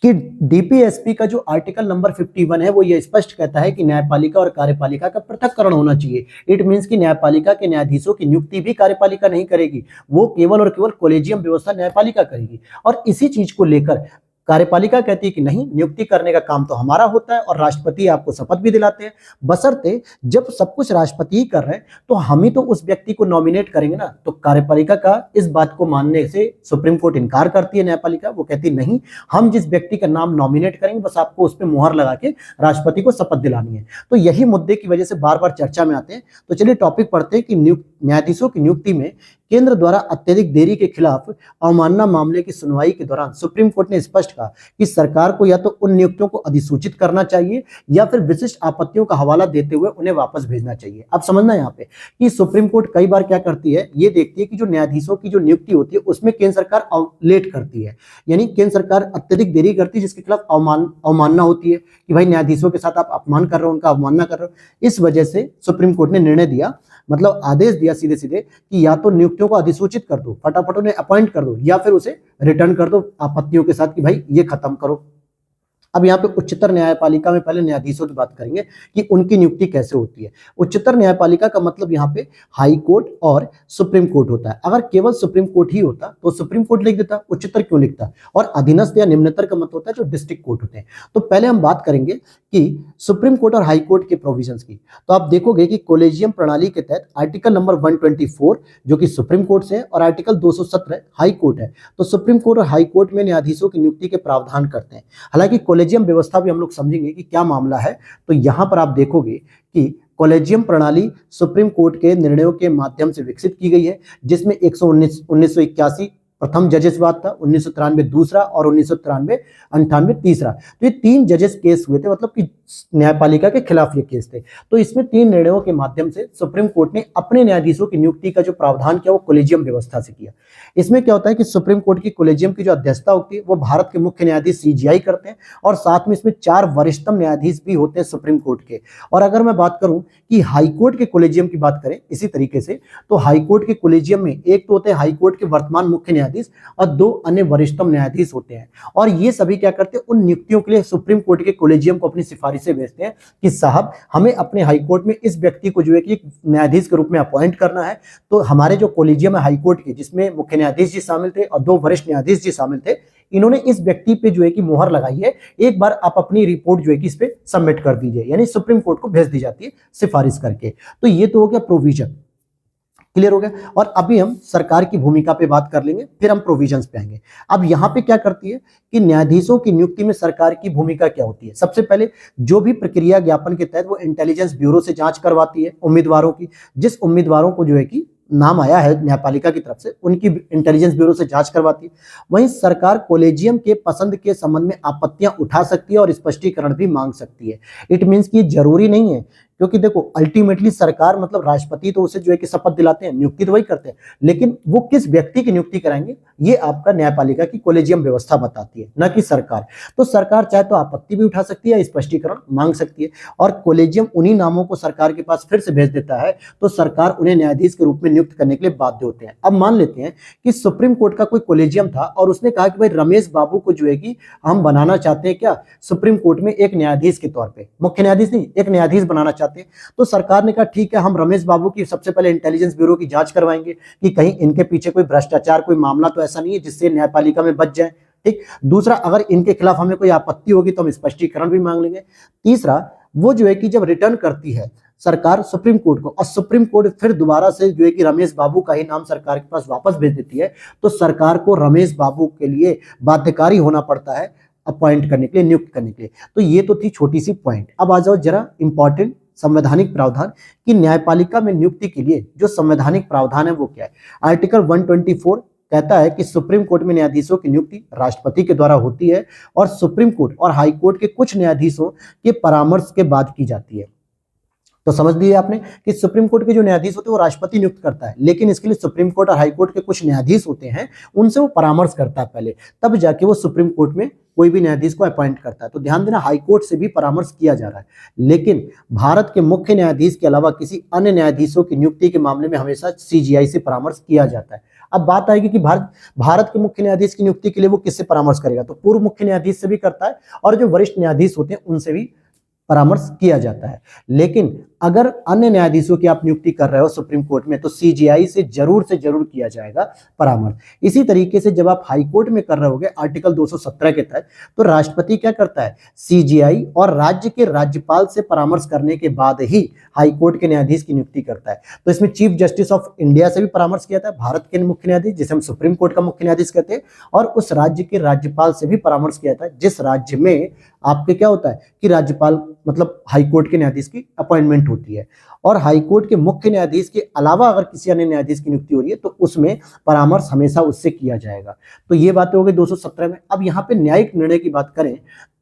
कि डीपीएसपी का जो आर्टिकल नंबर 51 है वो ये स्पष्ट कहता है कि न्यायपालिका और कार्यपालिका का पृथक्करण होना चाहिए। इट मींस कि न्यायपालिका के न्यायाधीशों की नियुक्ति भी कार्यपालिका नहीं करेगी, वो केवल और केवल कॉलेजियम व्यवस्था न्यायपालिका करेगी। और इसी चीज को लेकर कार्यपालिका कहती है कि नहीं, नियुक्ति करने का काम तो हमारा होता है और राष्ट्रपति आपको शपथ भी दिलाते हैं। बशर्ते जब सब कुछ राष्ट्रपति ही कर रहे हैं तो हम ही तो उस व्यक्ति को नॉमिनेट करेंगे ना। तो कार्यपालिका का इस बात को मानने से सुप्रीम कोर्ट इनकार करती है। न्यायपालिका वो कहती नहीं, हम जिस व्यक्ति का नाम नॉमिनेट करेंगे बस आपको उस पर मुहर लगा के राष्ट्रपति को शपथ दिलानी है। तो यही मुद्दे की वजह से बार बार चर्चा में आते हैं। तो चलिए टॉपिक पढ़ते हैं कि न्यायाधीशों की नियुक्ति में केंद्र द्वारा अत्यधिक देरी के खिलाफ अवमानना मामले की सुनवाई के दौरान सुप्रीम कोर्ट ने स्पष्ट कहा कि सरकार को या तो उन नियुक्तियों को अधिसूचित करना चाहिए या फिर विशिष्ट आपत्तियों का हवाला देते हुए उन्हें वापस भेजना चाहिए। अब समझना यहाँ पे कि सुप्रीम कोर्ट कई बार क्या करती है, ये देखती है कि जो न्यायाधीशों की जो नियुक्ति होती है उसमें केंद्र सरकार लेट करती है, यानी केंद्र सरकार अत्यधिक देरी करती है, जिसके खिलाफ अवमानना होती है कि भाई न्यायाधीशों के साथ आप अपमान कर रहे हो, उनका अवमानना कर रहे हो। इस वजह से सुप्रीम कोर्ट ने निर्णय दिया, मतलब आदेश दिया सीधे सीधे कि या तो नियुक्तियों को अधिसूचित कर दो, फटाफट उन्हें अपॉइंट कर दो, या फिर उसे रिटर्न कर दो आपत्तियों के साथ कि भाई ये खत्म करो। अब यहाँ पे उच्चतर न्यायपालिका में पहले न्यायाधीशों की बात करेंगे कि उनकी नियुक्ति कैसे होती है। उच्चतर न्यायपालिका का मतलब यहाँ पे हाई कोर्ट और सुप्रीम कोर्ट होता है। अगर केवल सुप्रीम कोर्ट ही होता तो सुप्रीम कोर्ट लिख देता, उच्चतर क्यों लिखता। और अधीनस्थ या निम्नतर का मतलब होता है जो डिस्ट्रिक्ट कोर्ट होते हैं। तो पहले हम बात करेंगे कि सुप्रीम कोर्ट और हाई कोर्ट के प्रोविजंस की। तो आप देखोगे कि कोलेजियम प्रणाली के तहत आर्टिकल नंबर 124 जो कि सुप्रीम कोर्ट से है और आर्टिकल 217 हाई कोर्ट है। तो सुप्रीम कोर्ट और हाई कोर्ट में न्यायाधीशों की नियुक्ति के प्रावधान करते हैं। हालांकि कोलेजियम व्यवस्था भी हम लोग समझेंगे कि क्या मामला है। तो यहां पर आप देखोगे कि कोलेजियम प्रणाली सुप्रीम कोर्ट के निर्णयों के माध्यम से विकसित की गई है, जिसमें 1981 प्रथम जजेसवाद था, 1993 दूसरा और 1993-98 तीसरा। तो ये 3 जजेस केस हुए थे, मतलब कि न्यायपालिका के खिलाफ ये केस थे। तो इसमें 3 निर्णयों के माध्यम से सुप्रीम कोर्ट ने अपने न्यायाधीशों की नियुक्ति का जो प्रावधान किया वो कोलेजियम व्यवस्था से किया। इसमें क्या होता है कि सुप्रीम कोर्ट की कोलेजियम की जो अध्यक्षता होती है वो भारत के मुख्य न्यायाधीश सीजीआई करते हैं और साथ में इसमें 4 वरिष्ठतम न्यायाधीश भी होते हैं सुप्रीम कोर्ट के। और अगर मैं बात करूं कि हाई कोर्ट के कोलेजियम की बात करें इसी तरीके से, तो हाई कोर्ट के कोलेजियम में एक तो होते हैं हाई कोर्ट के वर्तमान मुख्य न्यायाधीश और 2 अन्य वरिष्ठतम न्यायाधीश होते हैं। और ये सभी क्या करते हैं, उन नियुक्तियों के लिए सुप्रीम कोर्ट के कोलेजियम को अपनी सिफारिशें भेजते हैं कि साहब हमें अपने हाई कोर्ट में इस व्यक्ति को जो है कि न्यायाधीश के रूप में अपॉइंट करना है। तो हमारे जो कोलेजियम है हाई कोर्ट के, जिसमें मुख्य न्यायाधीश जी शामिल थे और 2 वरिष्ठ न्यायाधीश जी शामिल थे, इन्होंने इस व्यक्ति पे जो है कि मुहर लगाई है। एक बार आप अपनी रिपोर्ट जो है कि इस पे सबमिट कर दीजिए, यानी सुप्रीम कोर्ट को भेज दी जाती है सिफारिश करके। तो ये तो हो गया प्रोविजन, क्लियर हो गया। और अभी हम सरकार की भूमिका पे बात कर लेंगे, फिर हम प्रोविजंस पे आएंगे। अब यहाँ पे क्या करती है कि न्यायाधीशों की नियुक्ति में सरकार की भूमिका क्या होती है। सबसे पहले जो भी प्रक्रिया ज्ञापन के तहत वो इंटेलिजेंस ब्यूरो से जांच करवाती है उम्मीदवारों की। जिस उम्मीदवारों को जो है कि नाम आया है न्यायपालिका की तरफ से, उनकी इंटेलिजेंस ब्यूरो से जांच करवाती है। वहीं सरकार कोलेजियम के पसंद के संबंध में आपत्तियां उठा सकती है और स्पष्टीकरण भी मांग सकती है। इट मीन्स कि जरूरी नहीं है, क्योंकि देखो अल्टीमेटली सरकार मतलब राष्ट्रपति तो उसे जो है कि शपथ दिलाते हैं, नियुक्ति तो वही करते हैं, लेकिन वो किस व्यक्ति की नियुक्ति कराएंगे ये आपका न्यायपालिका की कोलेजियम व्यवस्था बताती है, न कि सरकार। तो सरकार चाहे तो आपत्ति भी उठा सकती है, स्पष्टीकरण मांग सकती है, और कोलेजियम उन्हीं नामों को सरकार के पास फिर से भेज देता है, तो सरकार उन्हें न्यायाधीश के रूप में नियुक्त करने के लिए बाध्य होते हैं। अब मान लेते हैं कि सुप्रीम कोर्ट का कोई कोलेजियम था और उसने कहा कि भाई रमेश बाबू को जो है कि हम बनाना चाहते हैं क्या सुप्रीम कोर्ट में एक न्यायाधीश के तौर पर, मुख्य न्यायाधीश नहीं, एक न्यायाधीश बनाना चाहते हैं। तो सरकार ने कहा ठीक है, हम रमेश बाबू की सबसे पहले इंटेलिजेंस ब्यूरो की जांच करवाएंगे कि कहीं इनके पीछे कोई भ्रष्टाचार, कोई मामला तो ऐसा नहीं है जिससे न्यायपालिका में बच जाए। ठीक, दूसरा अगर इनके खिलाफ हमें कोई आपत्ति होगी तो हम स्पष्टीकरण भी मांग लेंगे। तीसरा वो जो है कि जब रिटर्न करती है सरकार सुप्रीम कोर्ट को, और सुप्रीम कोर्ट फिर दोबारा से जो है कि रमेश बाबू का ही नाम सरकार के पास वापस भेज देती है, तो सरकार को रमेश बाबू के लिए बाध्यकारी होना पड़ता है अपॉइंट करने के लिए, नियुक्त करने के लिए। तो ये तो थी छोटी सी पॉइंट। अब आ जाओ जरा इंपॉर्टेंट संवैधानिक प्रावधान कि न्यायपालिका में नियुक्ति के लिए जो संवैधानिक प्रावधान है वो क्या है। आर्टिकल 124 कहता है कि सुप्रीम कोर्ट में न्यायाधीशों की नियुक्ति राष्ट्रपति के द्वारा होती है और सुप्रीम कोर्ट और हाई कोर्ट के कुछ न्यायाधीशों के परामर्श के बाद की जाती है। तो समझ लिया आपने कि सुप्रीम कोर्ट के जो न्यायाधीश होते हैं वो राष्ट्रपति नियुक्त करता है, लेकिन इसके लिए सुप्रीम कोर्ट और हाई कोर्ट के कुछ न्यायाधीश होते हैं, उनसे वो परामर्श करता है पहले, तब जाके वो सुप्रीम कोर्ट में कोई भी न्यायाधीश को अपॉइंट करता है। तो ध्यान देना, हाई कोर्ट से भी परामर्श किया जा रहा है, लेकिन भारत के मुख्य न्यायाधीश के अलावा किसी अन्य न्यायाधीशों की नियुक्ति के मामले में हमेशा सीजीआई से परामर्श किया जाता है। अब बात आएगी कि भारत के मुख्य न्यायाधीश की नियुक्ति के लिए वो किससे परामर्श करेगा, तो पूर्व मुख्य न्यायाधीश से भी करता है और जो वरिष्ठ न्यायाधीश होते हैं उनसे भी परामर्श किया जाता है। लेकिन अगर अन्य न्यायाधीशों की आप नियुक्ति कर रहे हो सुप्रीम कोर्ट में तो सीजीआई से जरूर किया जाएगा परामर्श। इसी तरीके से जब आप हाई कोर्ट में कर रहे होगे आर्टिकल 217 के तहत, तो राष्ट्रपति क्या करता है, सीजीआई और राज्य के राज्यपाल से परामर्श करने के बाद ही हाई कोर्ट के न्यायाधीश की नियुक्ति करता है। तो इसमें चीफ जस्टिस ऑफ इंडिया से भी परामर्श किया था, भारत के मुख्य न्यायाधीश जिसे हम सुप्रीम कोर्ट का मुख्य न्यायाधीश कहते हैं, और उस राज्य के राज्यपाल से भी परामर्श किया था जिस राज्य में आपके क्या होता है कि राज्यपाल मतलब हाई कोर्ट के न्यायाधीश की अपॉइंटमेंट होती है। और हाई कोर्ट के मुख्य न्यायाधीश के अलावा अगर किसी अन्य न्यायाधीश की नियुक्ति हो रही है तो उसमें परामर्श हमेशा उससे किया जाएगा। तो ये बातें हो गई 217 में। अब यहाँ पे न्यायिक निर्णय की बात करें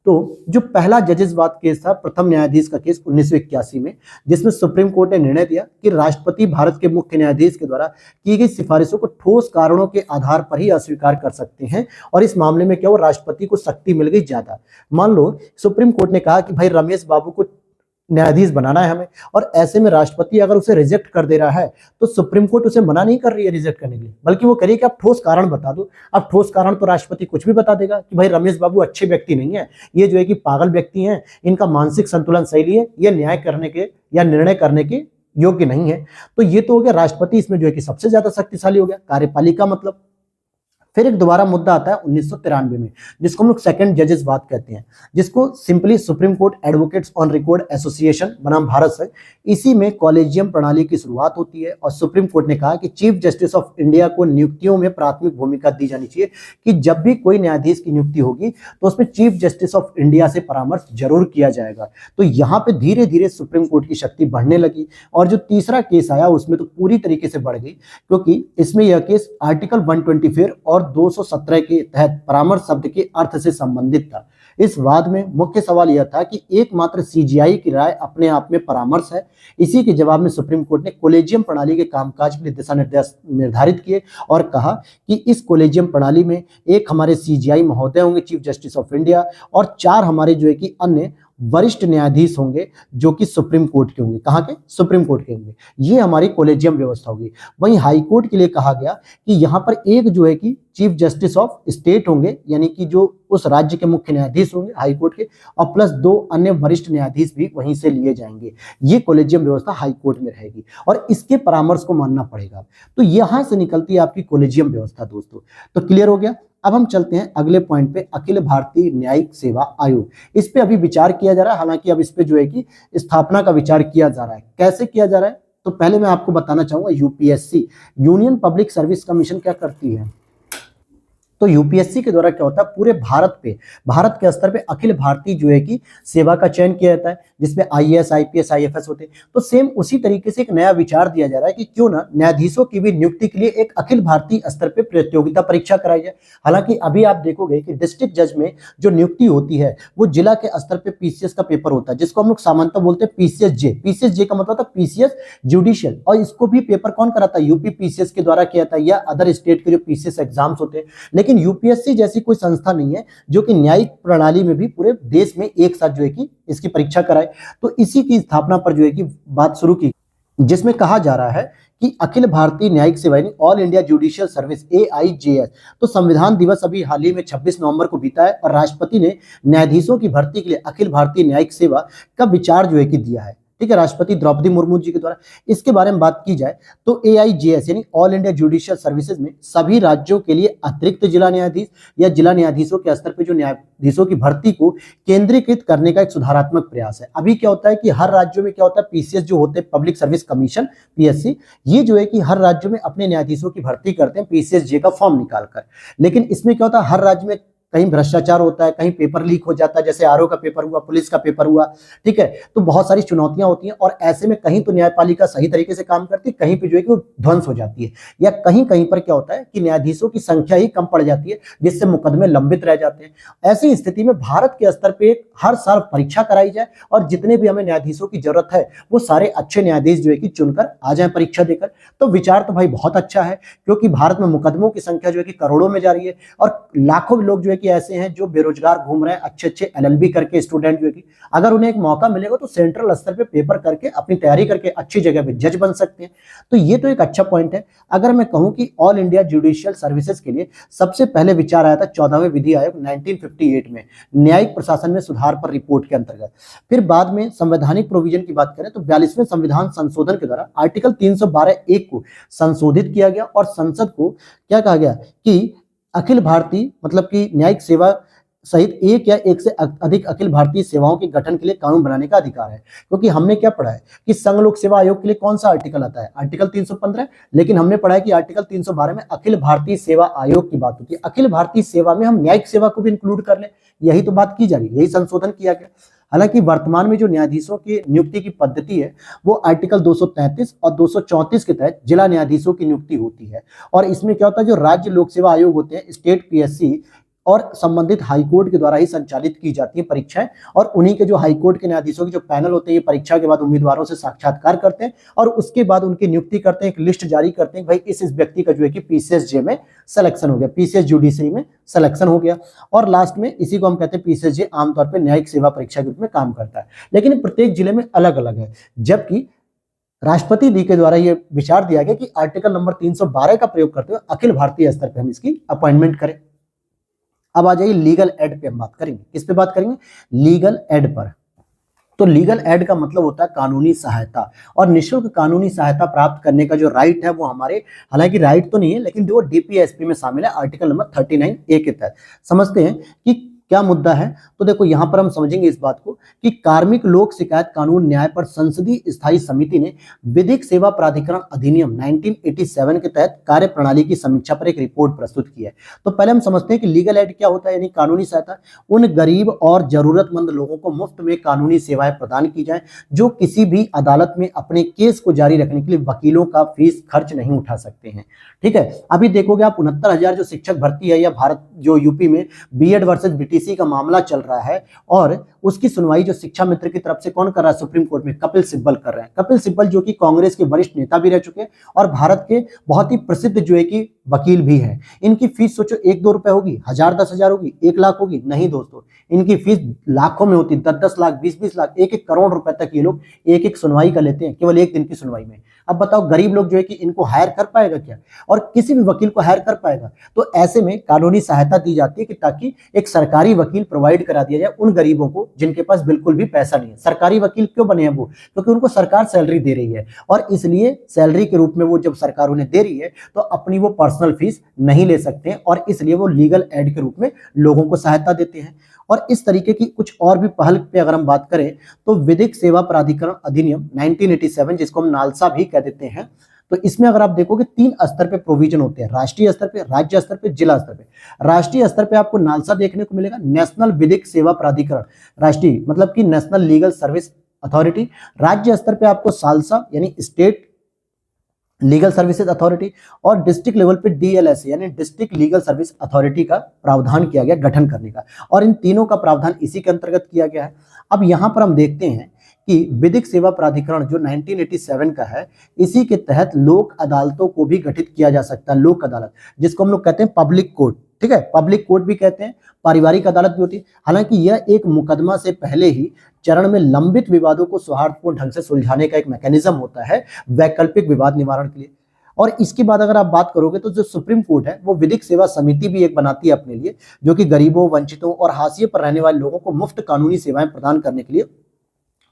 तो जो पहला जजेसवाद केस था, प्रथम न्यायाधीश का केस 1981 में, जिसमें सुप्रीम कोर्ट ने निर्णय दिया कि राष्ट्रपति भारत के मुख्य न्यायाधीश के द्वारा की गई सिफारिशों को ठोस कारणों के आधार पर ही अस्वीकार कर सकते हैं, और इस मामले में क्या हो, राष्ट्रपति को शक्ति मिल गई ज्यादा। मान लो सुप्रीम कोर्ट ने कहा कि भाई रमेश बाबू को न्यायाधीश बनाना है हमें, और ऐसे में राष्ट्रपति अगर उसे रिजेक्ट कर दे रहा है तो सुप्रीम कोर्ट उसे मना नहीं कर रही है रिजेक्ट करने के लिए, बल्कि वो करिए कि आप ठोस कारण बता दो। अब ठोस कारण तो राष्ट्रपति कुछ भी बता देगा कि भाई रमेश बाबू अच्छे व्यक्ति नहीं है, ये जो है कि पागल व्यक्ति हैं, इनका मानसिक संतुलन सही नहीं है, ये न्याय करने के या निर्णय करने के योग्य नहीं है। तो ये तो हो गया राष्ट्रपति, इसमें जो है कि सबसे ज्यादा शक्तिशाली हो गया। कार्यपालिका मतलब फिर एक दोबारा मुद्दा आता है 1993 में, जिसको हम लोग सेकंड जजेसवाद कहते हैं, जिसको simply supreme court advocates on record association बनाम भारत से, इसी में कॉलेजियम प्रणाली की शुरुआत होती है। और सुप्रीम कोर्ट ने कहा कि चीफ जस्टिस ऑफ इंडिया को नियुक्तियों में प्राथमिक भूमिका दी जानी चाहिए, कि जब भी कोई न्यायाधीश की नियुक्ति होगी तो उसमें चीफ जस्टिस ऑफ इंडिया से परामर्श जरूर किया जाएगा। तो यहाँ पे धीरे धीरे सुप्रीम कोर्ट की शक्ति बढ़ने लगी। और जो तीसरा केस आया उसमें तो पूरी तरीके से बढ़ गई, क्योंकि इसमें यह केस आर्टिकल 124 और 217 के तहत परामर्श शब्द के अर्थ से संबंधित था। इस वाद में मुख्य सवाल यह था कि एकमात्र सीजीआई की राय अपने आप में परामर्श है। इसी के जवाब में सुप्रीम कोर्ट ने कॉलेजियम प्रणाली के कामकाज के लिए दिशा निर्देश निर्धारित किए और कहा कि इस कॉलेजियम प्रणाली में एक हमारे सीजीआई महोदय होंगे, चीफ जस्टिस ऑफ इंडिया, और 4 हमारे जो है कि अन्य वरिष्ठ न्यायाधीश होंगे जो कि सुप्रीम कोर्ट के होंगे। कहाँ के? सुप्रीम कोर्ट के होंगे। ये हमारी कॉलेजियम व्यवस्था होगी। वहीं हाई कोर्ट के लिए कहा गया कि यहाँ पर एक जो है कि चीफ जस्टिस ऑफ स्टेट होंगे, यानी कि जो उस राज्य के मुख्य न्यायाधीश होंगे हाई कोर्ट के, और प्लस 2 अन्य वरिष्ठ न्यायाधीश भी वहीं से लिए जाएंगे। ये कॉलेजियम व्यवस्था हाई कोर्ट में रहेगी और इसके परामर्श को मानना पड़ेगा। तो यहां से निकलती है आपकी कॉलेजियम व्यवस्था दोस्तों। तो क्लियर हो गया। अब हम चलते हैं अगले पॉइंट पे, अखिल भारतीय न्यायिक सेवा आयोग। इस पे अभी विचार किया जा रहा है, हालांकि अब इस पे जो है कि स्थापना का विचार किया जा रहा है। कैसे किया जा रहा है तो पहले मैं आपको बताना चाहूंगा, UPSC union public service commission क्या करती है। तो यूपीएससी के द्वारा क्या होता है, पूरे भारत के स्तर पे अखिल भारतीय जो है कि सेवा का चयन किया जाता है, जिसमें आईएएस, आईपीएस, आईएफएस होते हैं। तो सेम उसी तरीके से एक नया विचार दिया जा रहा है कि क्यों ना न्यायाधीशों की भी नियुक्ति के लिए एक अखिल भारतीय स्तर पे प्रतियोगिता परीक्षा कराई जाए। हालांकि अभी आप देखोगे कि डिस्ट्रिक्ट जज में जो नियुक्ति होती है वो जिला के स्तर पे पीसीएस का पेपर होता है, जिसको हम लोग सामान्यतः बोलते हैं पीसीएस-जे। पीसीएस-जे का मतलब था पीसीएस जुडिशियल, और इसको भी पेपर कौन कराता है, यूपी पीसीएस के द्वारा किया जाता है, या अदर स्टेट के जो पीसीएस एग्जाम्स होते हैं। लेकिन यूपीएससी जैसी कोई संस्था नहीं है जो कि न्यायिक प्रणाली में भी पूरे देश में एक साथ जो है कि इसकी परीक्षा कराए। तो इसी की स्थापना पर जो है कि बात शुरू की, जिसमें कहा जा रहा है कि अखिल भारतीय न्यायिक सेवा यानी all India judicial service AIJS। तो संविधान दिवस अभी हाल ही में 26 नवंबर को बीता है और राष्ट्रपति ने न्यायाधीशों की भर्ती के लिए अखिल भारतीय न्यायिक सेवा का विचार जो है कि दिया है। ठीक है, राष्ट्रपति द्रौपदी मुर्मू जी के द्वारा। इसके बारे में बात की जाए तो AIJS यानी ऑल इंडिया जुडिशियल सर्विसेज में सभी राज्यों के लिए अतिरिक्त जिला न्यायाधीश या जिला न्यायाधीशों के स्तर पे जो न्यायाधीशों की भर्ती को केंद्रीकृत करने का एक सुधारात्मक प्रयास है। अभी क्या होता है कि हर राज्यों में क्या होता है, पीसीएस जो होते हैं पब्लिक सर्विस कमीशन, PSC, ये जो है कि हर राज्य में अपने न्यायाधीशों की भर्ती करते हैं पीसीएस-जे का फॉर्म निकालकर। लेकिन इसमें क्या होता है, हर राज्य में कहीं भ्रष्टाचार होता है, कहीं पेपर लीक हो जाता है, जैसे आरओ का पेपर हुआ, पुलिस का पेपर हुआ। ठीक है, तो बहुत सारी चुनौतियां होती हैं और ऐसे में कहीं तो न्यायपालिका सही तरीके से काम करती है, कहीं पे जो है कि वो ध्वंस हो जाती है, या कहीं कहीं पर क्या होता है कि न्यायाधीशों की संख्या ही कम पड़ जाती है, जिससे मुकदमे लंबित रह जाते हैं। ऐसी स्थिति में भारत के स्तर पे हर साल परीक्षा कराई जाए और जितने भी हमें न्यायाधीशों की जरूरत है वो सारे अच्छे न्यायाधीश जो है कि चुनकर आ जाए परीक्षा देकर। तो विचार तो भाई बहुत अच्छा है, क्योंकि भारत में मुकदमों की संख्या जो है कि करोड़ों में जा रही है और लाखों लोग जो है की ऐसे हैं जो बेरोजगार घूम रहे हैं, अच्छे अच्छे एलएलबी करके स्टूडेंट जो कि अगर उन्हें एक मौका मिलेगा तो सेंट्रल स्तर पे पेपर करके अपनी तैयारी करके अच्छी जगह पे जज बन सकते हैं। तो ये तो एक अच्छा पॉइंट है। अगर मैं कहूं कि ऑल इंडिया जुडिशियल सर्विसेज के लिए सबसे पहले विचार आया था 14वें विधि आयोग 1958 में न्यायिक प्रशासन में सुधार पर रिपोर्ट के अंतर्गत। फिर बाद में संवैधानिक प्रोविजन की बात करें तो 42वें संविधान संशोधन के द्वारा आर्टिकल 312(1) को संशोधित किया गया और संसद को क्या कहा गया कि अखिल भारतीय मतलब कि न्यायिक सेवा सहित एक या एक से अधिक अखिल भारतीय सेवाओं के गठन के लिए कानून बनाने का अधिकार है। क्योंकि हमने क्या पढ़ा है कि संघ लोक सेवा आयोग के लिए कौन सा आर्टिकल आता है, आर्टिकल 315, लेकिन हमने पढ़ा है कि आर्टिकल 312 में अखिल भारतीय सेवा आयोग की बात होती है। अखिल भारतीय सेवा में हम न्यायिक सेवा को भी इंक्लूड कर लें, यही तो बात की जा रही है, यही संशोधन किया गया। हालांकि वर्तमान में जो न्यायाधीशों की नियुक्ति की पद्धति है वो आर्टिकल 233 और 234 के तहत जिला न्यायाधीशों की नियुक्ति होती है। और इसमें क्या होता है, जो राज्य लोक सेवा आयोग होते हैं, स्टेट पीएससी और संबंधित हाईकोर्ट के द्वारा ही संचालित की जाती है परीक्षाएं, और उन्हीं के जो हाईकोर्ट के न्यायाधीशों के जो पैनल होते हैं ये परीक्षा के बाद उम्मीदवारों से साक्षात्कार करते हैं और उसके बाद उनकी नियुक्ति करते हैं, एक लिस्ट जारी करते हैं, भाई इस व्यक्ति का जो है कि पीसीएसजे में सिलेक्शन हो गया, पीसीएस जुडिशरी में सिलेक्शन हो गया। और लास्ट में इसी को हम कहते हैं पीसीएसजे आमतौर पर न्यायिक सेवा परीक्षा के रूप में काम करता है, लेकिन प्रत्येक जिले में अलग अलग है। जबकि राष्ट्रपति डी के द्वारा यह विचार दिया गया कि आर्टिकल नंबर 312 का प्रयोग करते हुए अखिल भारतीय स्तर पर हम इसकी अपॉइंटमेंट करें। अब आ जाइए लीगल एड पे हम बात करेंगे। किस पे बात करेंगे? लीगल एड पर। तो लीगल एड का मतलब होता है कानूनी सहायता, और निःशुल्क कानूनी सहायता प्राप्त करने का जो राइट है वो हमारे, हालांकि राइट तो नहीं है लेकिन जो डीपीएसपी में शामिल है आर्टिकल नंबर 39A के तहत। समझते हैं कि क्या मुद्दा है। तो देखो यहां पर हम समझेंगे इस बात को कि कार्मिक लोक शिकायत कानून न्याय पर संसदीय स्थायी समिति ने विधिक सेवा प्राधिकरण अधिनियम 1987 के तहत कार्य प्रणाली की समीक्षा पर एक रिपोर्ट प्रस्तुत की है। तो पहले हम समझते हैं कि लीगल एड क्या होता है, यानी कानूनी सहायता। उन गरीब और जरूरतमंद लोगों को मुफ्त में कानूनी सेवाएं प्रदान की जाए जो किसी भी अदालत में अपने केस को जारी रखने के लिए वकीलों का फीस खर्च नहीं उठा सकते हैं। ठीक है, अभी देखोगे आप 69,000 जो शिक्षक भर्ती है या भारत जो यूपी में बीएड वर्सेस बीटीसी का मामला चल रहा है, और उसकी सुनवाई जो शिक्षा मित्र की तरफ से कौन कर रहा है सुप्रीम कोर्ट में, कपिल सिब्बल कर रहे हैं। कपिल सिब्बल जो कि कांग्रेस के वरिष्ठ नेता भी रह चुके हैं और भारत के बहुत ही प्रसिद्ध जो है कि वकील भी है। इनकी फीस सोचो 1-2 रुपए होगी, 1000, 10,000 होगी, 1 लाख होगी? नहीं दोस्तों, इनकी फीस लाखों में होती है, 10-10 लाख, 20-20 लाख, 1-1 करोड़ रुपए तक ये लोग एक सुनवाई का लेते हैं केवल एक दिन की सुनवाई में। अब बताओ गरीब लोग जो है कि इनको हायर कर पाएगा क्या, और किसी भी वकील को हायर कर पाएगा? तो ऐसे में कानूनी सहायता दी जाती है कि ताकि एक सरकारी वकील प्रोवाइड करा दिया जाए उन गरीबों को जिनके पास बिल्कुल भी पैसा नहीं है। सरकारी वकील क्यों बने हैं वो? क्योंकि उनको सरकार सैलरी दे रही है, और इसलिए सैलरी के रूप में वो जब सरकार उन्हें दे रही है तो अपनी वो पर्सनल फीस नहीं ले सकते हैं, और इसलिए वो लीगल एड के रूप में लोगों को सहायता देते हैं। और इस तरीके की कुछ और भी पहल पे अगर हम बात करें तो विधिक सेवा प्राधिकरण अधिनियम 1987, जिसको हम नालसा भी कह देते हैं, तो इसमें अगर आप देखोगे 3 स्तर पे प्रोविजन होते हैं, राष्ट्रीय स्तर पे, राज्य स्तर पे, जिला स्तर पे। राष्ट्रीय स्तर पे आपको नालसा देखने को मिलेगा, नेशनल विधिक सेवा प्राधिकरण, राष्ट्रीय मतलब कि नेशनल लीगल सर्विस अथॉरिटी। राज्य स्तर पे आपको सालसा यानी स्टेट लीगल सर्विसेज अथॉरिटी, और डिस्ट्रिक्ट लेवल पे डीएलएस यानी डिस्ट्रिक्ट लीगल सर्विस अथॉरिटी का प्रावधान किया गया गठन करने का, और इन तीनों का प्रावधान इसी के अंतर्गत किया गया है। अब यहां पर हम देखते हैं कि विधिक सेवा प्राधिकरण जो 1987 का है, इसी के तहत लोक अदालतों को भी गठित किया जा सकता है। लोक अदालत जिसको हम लोग कहते हैं पब्लिक कोर्ट, ठीक है, पब्लिक कोर्ट भी कहते हैं, पारिवारिक अदालत भी होती है। हालांकि यह एक मुकदमा से पहले ही चरण में लंबित विवादों को सौहार्दपूर्ण ढंग से सुलझाने का एक मैकेनिज्म होता है वैकल्पिक विवाद निवारण के लिए। और इसके बाद अगर आप बात करोगे तो जो सुप्रीम कोर्ट है वो विधिक सेवा समिति भी एक बनाती है अपने लिए, जो कि गरीबों, वंचितों और हाशिए पर रहने वाले लोगों को मुफ्त कानूनी सेवाएं प्रदान करने के लिए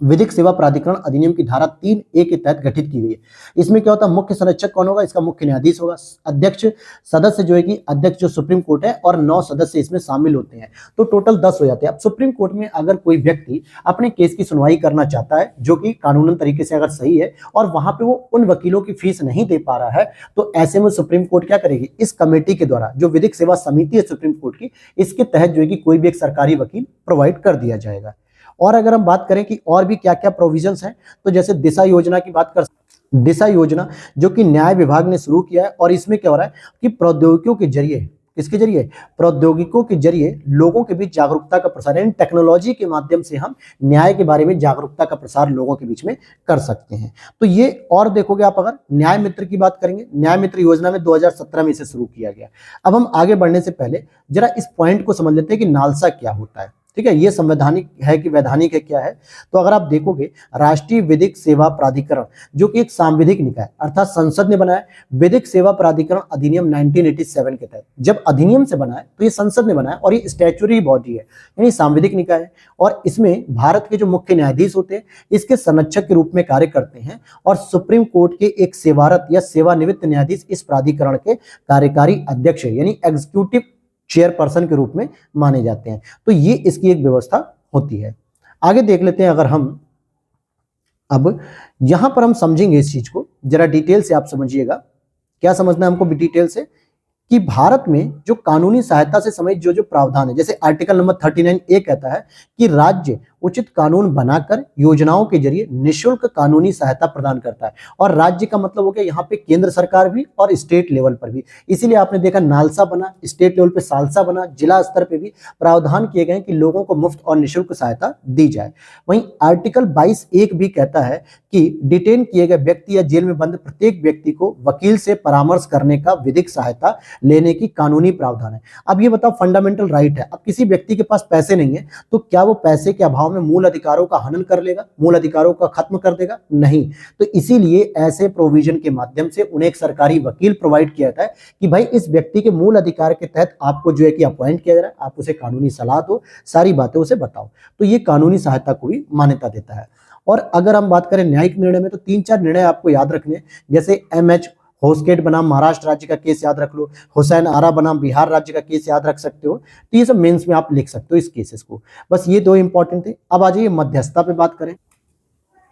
विधिक सेवा प्राधिकरण अधिनियम की धारा 3A के तहत गठित की गई है। इसमें क्या होता है, मुख्य संरक्षक कौन होगा? इसका मुख्य न्यायाधीश होगा। अध्यक्ष सदस्य जो है कि अध्यक्ष जो सुप्रीम कोर्ट है, और 9 सदस्य इसमें शामिल होते हैं, तो टोटल 10 हो जाते हैं। अब सुप्रीम कोर्ट में अगर कोई व्यक्ति अपने केस की सुनवाई करना चाहता है जो कि कानूनन तरीके से अगर सही है, और वहां पे वो उन वकीलों की फीस नहीं दे पा रहा है, तो ऐसे में सुप्रीम कोर्ट क्या करेगी? इस कमेटी के द्वारा जो विधिक सेवा समिति है सुप्रीम कोर्ट की, इसके तहत जो है कि कोई भी एक सरकारी वकील प्रोवाइड कर दिया जाएगा। और अगर हम बात करें कि और भी क्या क्या प्रोविजंस हैं, तो जैसे दिशा योजना की बात कर, दिशा योजना जो कि न्याय विभाग ने शुरू किया है, और इसमें क्या हो रहा है कि प्रौद्योगिकियों के जरिए किसके जरिए? प्रौद्योगिकों के जरिए लोगों के बीच जागरूकता का प्रसार, यानी टेक्नोलॉजी के माध्यम से हम न्याय के बारे में जागरूकता का प्रसार लोगों के बीच में कर सकते हैं। तो ये, और देखोगे आप अगर न्याय मित्र की बात करेंगे, न्याय मित्र योजना में 2017 में इसे शुरू किया गया। अब हम आगे बढ़ने से पहले जरा इस पॉइंट को समझ लेते हैं कि नालसा क्या होता है। ठीक है, ये संवैधानिक है कि वैधानिक है, क्या है? तो अगर आप देखोगे, राष्ट्रीय विधिक सेवा प्राधिकरण जो कि एक सांविधिक निकाय अर्थात संसद ने बनाया, विधिक सेवा प्राधिकरण अधिनियम 1987 के तहत जब अधिनियम से बना है तो ये संसद ने बनाया और ये स्टैट्यूटरी बॉडी है, यानी सांविधिक निकाय है। और इसमें भारत के जो मुख्य न्यायाधीश होते हैं इसके संरक्षक के रूप में कार्य करते हैं और सुप्रीम कोर्ट के एक सेवारत या सेवानिवृत्त न्यायाधीश इस प्राधिकरण के कार्यकारी अध्यक्ष है, यानी एग्जीक्यूटिव चेयरपर्सन के रूप में माने जाते हैं। तो ये इसकी एक व्यवस्था होती है। आगे देख लेते हैं, अगर हम अब यहां पर हम समझेंगे इस चीज को जरा डिटेल से, आप समझिएगा क्या समझना है हमको डिटेल से, कि भारत में जो कानूनी सहायता से संबंधित जो जो प्रावधान है, जैसे आर्टिकल नंबर 39A कहता है कि राज्य उचित कानून बनाकर योजनाओं के जरिए निःशुल्क कानूनी सहायता प्रदान करता है। और राज्य का मतलब हो गया यहाँ पे केंद्र सरकार भी और स्टेट लेवल पर भी। इसीलिए आपने देखा नालसा बना, स्टेट लेवल पे सालसा बना, जिला स्तर पे भी प्रावधान किए गए कि लोगों को मुफ्त और निःशुल्क सहायता दी जाए। वहीं आर्टिकल 22(1) भी कहता है कि डिटेन किए गए व्यक्ति या जेल में बंद प्रत्येक व्यक्ति को वकील से परामर्श करने का विधिक सहायता लेने की कानूनी प्रावधान है। अब ये बताओ, फंडामेंटल राइट है। अब किसी व्यक्ति के पास पैसे नहीं है तो क्या वो पैसे के अभाव में मूल अधिकारों का हनन कर लेगा, मूल अधिकारों का खत्म कर देगा? नहीं। तो इसीलिए ऐसे प्रोविजन के माध्यम से उन्हें एक सरकारी वकील प्रोवाइड किया जाता है कि भाई इस व्यक्ति के मूल अधिकार के तहत आपको जो है कि अपॉइंट किया जा रहा है, आप उसे कानूनी सलाह दो, सारी बातें उसे बताओ। तो ये कानूनी सहायता को भी मान्यता देता है। और अगर हम बात करें न्यायिक निर्णय में, तो 3-4 निर्णय आपको याद रखने, जैसे MH होस्केट बनाम महाराष्ट्र राज्य का केस याद रख लो, हुसैन आरा बनाम बिहार राज्य का केस याद रख सकते हो। तो ये सब मेंस में आप लिख सकते हो इस केसेस को। बस ये 2 इंपॉर्टेंट थे। अब आ जाइए मध्यस्थता पे बात करें।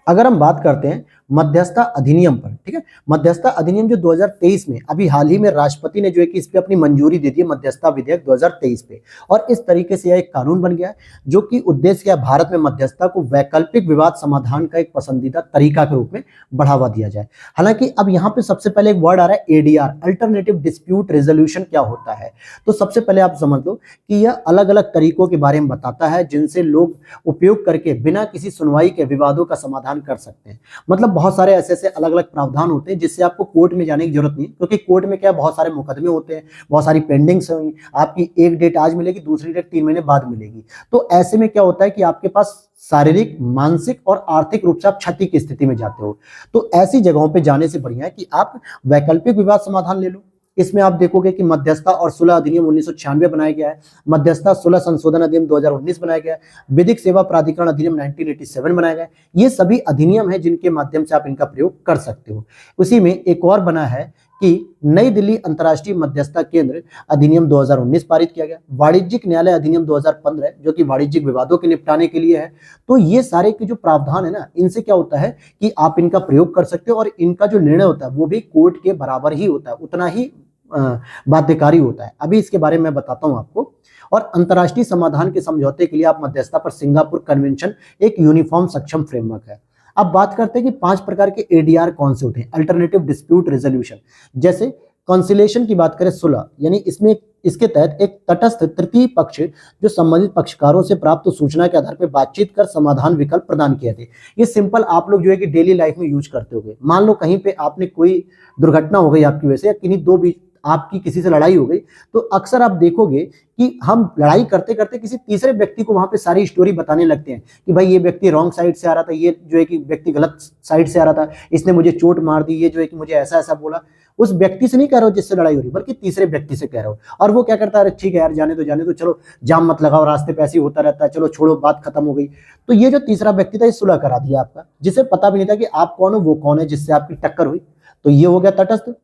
अगर हम बात करते हैं मध्यस्थता अधिनियम पर, ठीक है, मध्यस्थता अधिनियम जो 2023 में अभी हाल ही में राष्ट्रपति ने जो है कि इस पे अपनी मंजूरी दे दी है, मध्यस्थता विधेयक 2023 पे, और इस तरीके से यह एक कानून बन गया है जो कि उद्देश्य क्या है, भारत में मध्यस्थता को वैकल्पिक विवाद समाधान का एक पसंदीदा तरीका के रूप में बढ़ावा दिया जाए। हालांकि अब यहाँ पे सबसे पहले एक वर्ड आ रहा है ADR, अल्टरनेटिव डिस्प्यूट रेजोल्यूशन। क्या होता है? तो सबसे पहले आप समझ लो कि यह अलग अलग तरीकों के बारे में बताता है जिनसे लोग उपयोग करके बिना किसी सुनवाई के विवादों का समाधान कर सकते हैं। मतलब बहुत सारे ऐसे अलग अलग प्रावधान होते हैं जिससे आपको कोर्ट में जाने की जरूरत नहीं, क्योंकि कोर्ट में क्या बहुत सारे मुकदमे होते हैं, बहुत सारी पेंडिंग्स होंगी, आपकी एक डेट आज मिलेगी, दूसरी डेट 3 महीने बाद मिलेगी। तो ऐसे में क्या होता है कि आपके पास शारीरिक, मानसिक और आर्थिक रूप से आप क्षति की स्थिति में जाते हो। तो ऐसी जगहों पे जाने से बढ़िया है कि आप वैकल्पिक विवाद समाधान ले लो। इसमें आप देखोगे कि मध्यस्थता और सुलह अधिनियम 1996 बनाया गया है, मध्यस्थता सुलह संशोधन अधिनियम 2019 बनाया गया है, विधिक सेवा प्राधिकरण अधिनियम 1987 बनाया गया है। ये सभी अधिनियम है जिनके माध्यम से आप इनका प्रयोग कर सकते हो। उसी में एक और बना है कि नई दिल्ली अंतर्राष्ट्रीय मध्यस्थता केंद्र अधिनियम 2019 पारित किया गया, वाणिज्यिक न्यायालय अधिनियम 2015 जो कि वाणिज्यिक विवादों के निपटाने के लिए है। तो ये सारे के जो प्रावधान है ना, इनसे क्या होता है कि आप इनका प्रयोग कर सकते हो और इनका जो निर्णय होता है वो भी कोर्ट के बराबर ही होता है, उतना ही बाध्यकारी होता है। अभी इसके बारे में मैं बताता हूं आपको। और अंतर्राष्ट्रीय समाधान के समझौते के लिए आप मध्यस्थता पर सिंगापुर कन्वेंशन एक यूनिफॉर्म सक्षम फ्रेमवर्क है। अब बात करते हैं कि 5 प्रकार के ADR कौन से होते हैं, अल्टरनेटिव डिस्प्यूट रेजोल्यूशन। जैसे कंसिलेशन की बात करें, सुलह, यानी इसमें इसके तहत एक तटस्थ तृतीय पक्ष जो संबंधित पक्षकारों से प्राप्त सूचना के आधार पर बातचीत कर समाधान विकल्प प्रदान किए थे। ये सिंपल आप लोग जो है कि डेली लाइफ में यूज करते होंगे। मान लो कहीं पे आपने कोई दुर्घटना हो गई आपकी वजह से, या किन्हीं दो भी आपकी किसी से लड़ाई हो गई, तो अक्सर आप देखोगे कि हम लड़ाई करते करते किसी तीसरे व्यक्ति को वहां पे सारी स्टोरी बताने लगते हैं कि भाई ये व्यक्ति रॉन्ग साइड से आ रहा था, ये जो है कि व्यक्ति गलत साइड से आ रहा था, इसने मुझे चोट मार दी, ये जो है कि मुझे ऐसा ऐसा बोला। उस व्यक्ति से नहीं कह रहे हो जिससे लड़ाई हो रही, बल्कि तीसरे व्यक्ति से कह रहे हो। और वो क्या करता है, ठीक है यार जाने दो, चलो जाम मत लगाओ, रास्ते पे ऐसे ही होता रहता है, चलो छोड़ो, बात खत्म हो गई। तो ये जो तीसरा व्यक्ति था ये सुलह करा दिया आपका, जिसे पता भी नहीं था कि आप कौन हो, वो कौन है जिससे आपकी टक्कर हुई। तो ये हो गया तटस्थ।